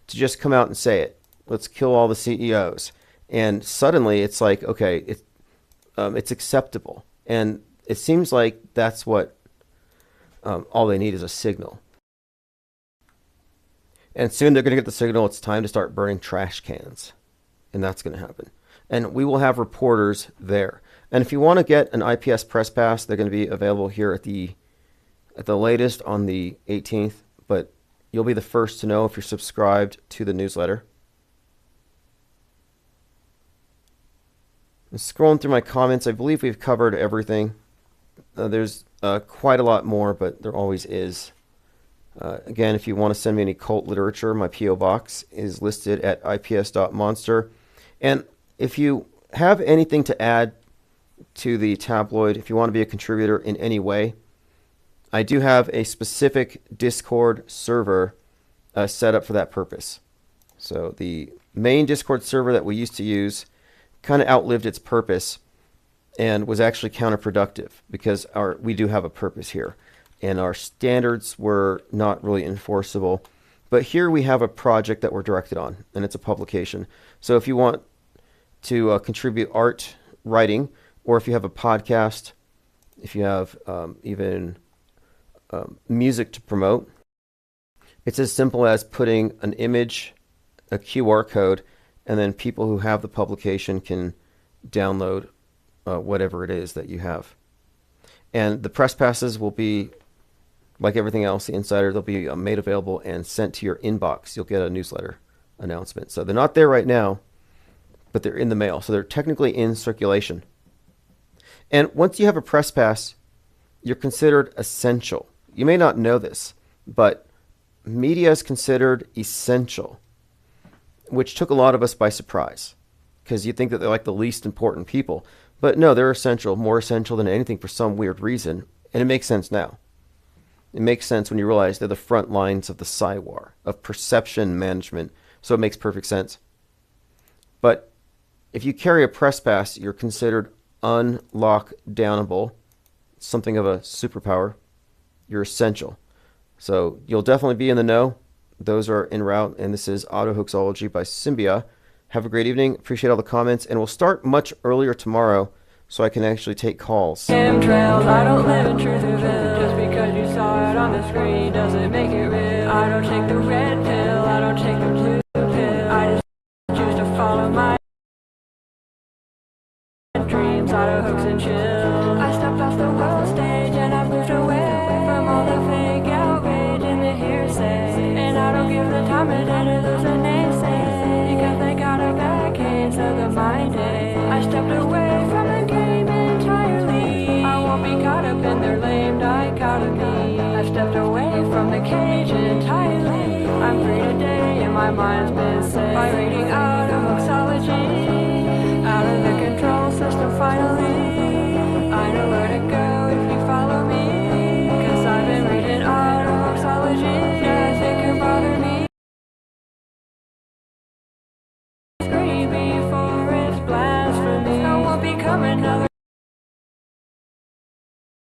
to just come out and say it. Let's kill all the CEOs. And suddenly it's like, okay, it's acceptable. And it seems like that's what all they need is a signal. And soon they're going to get the signal it's time to start burning trash cans. And that's going to happen. And we will have reporters there. And if you want to get an IPS press pass, they're going to be available here at the latest on the 18th. But you'll be the first to know if you're subscribed to the newsletter. Scrolling through my comments, I believe we've covered everything. There's quite a lot more, but there always is. Again, if you want to send me any cult literature, my P.O. box is listed at ips.monster. And if you have anything to add to the tabloid, if you want to be a contributor in any way, I do have a specific Discord server set up for that purpose. So the main Discord server that we used to use kind of outlived its purpose and was actually counterproductive because we do have a purpose here. And our standards were not really enforceable. But here we have a project that we're directed on, and it's a publication. So if you want to contribute art, writing, or if you have a podcast, if you have even music to promote, it's as simple as putting an image, a QR code, and then people who have the publication can download whatever it is that you have. And the press passes will be, like everything else, the Insider, they'll be made available and sent to your inbox. You'll get a newsletter announcement. So they're not there right now, but they're in the mail. So they're technically in circulation. And once you have a press pass, you're considered essential. You may not know this, but media is considered essential, which took a lot of us by surprise because you think that they're like the least important people. But no, they're essential, more essential than anything for some weird reason. And it makes sense now. It makes sense when you realize they're the front lines of the PsyWar, of perception management. So it makes perfect sense. But if you carry a press pass, you're considered unlockdownable, something of a superpower. You're essential. So you'll definitely be in the know. Those are en route, and this is Autohoaxology by Symbia. Have a great evening. Appreciate all the comments, and we'll start much earlier tomorrow so I can actually take calls. Chemtrails, I don't live in Truthville. Just because you saw it on the screen doesn't make it real. I don't take the red pill, I don't take the blue pill. I just choose to follow my dreams. Autohoax and chill. I stepped off the world stage and I've moved away from all the fake outrage and the hearsay. And I don't give the time of day to lose a naysay, because they got a bad case of the mind. I stepped away from the game entirely. I won't be caught up in their lame dichotomy. I stepped away from the cage entirely. I'm free today and my mind's been set by reading Autohoax.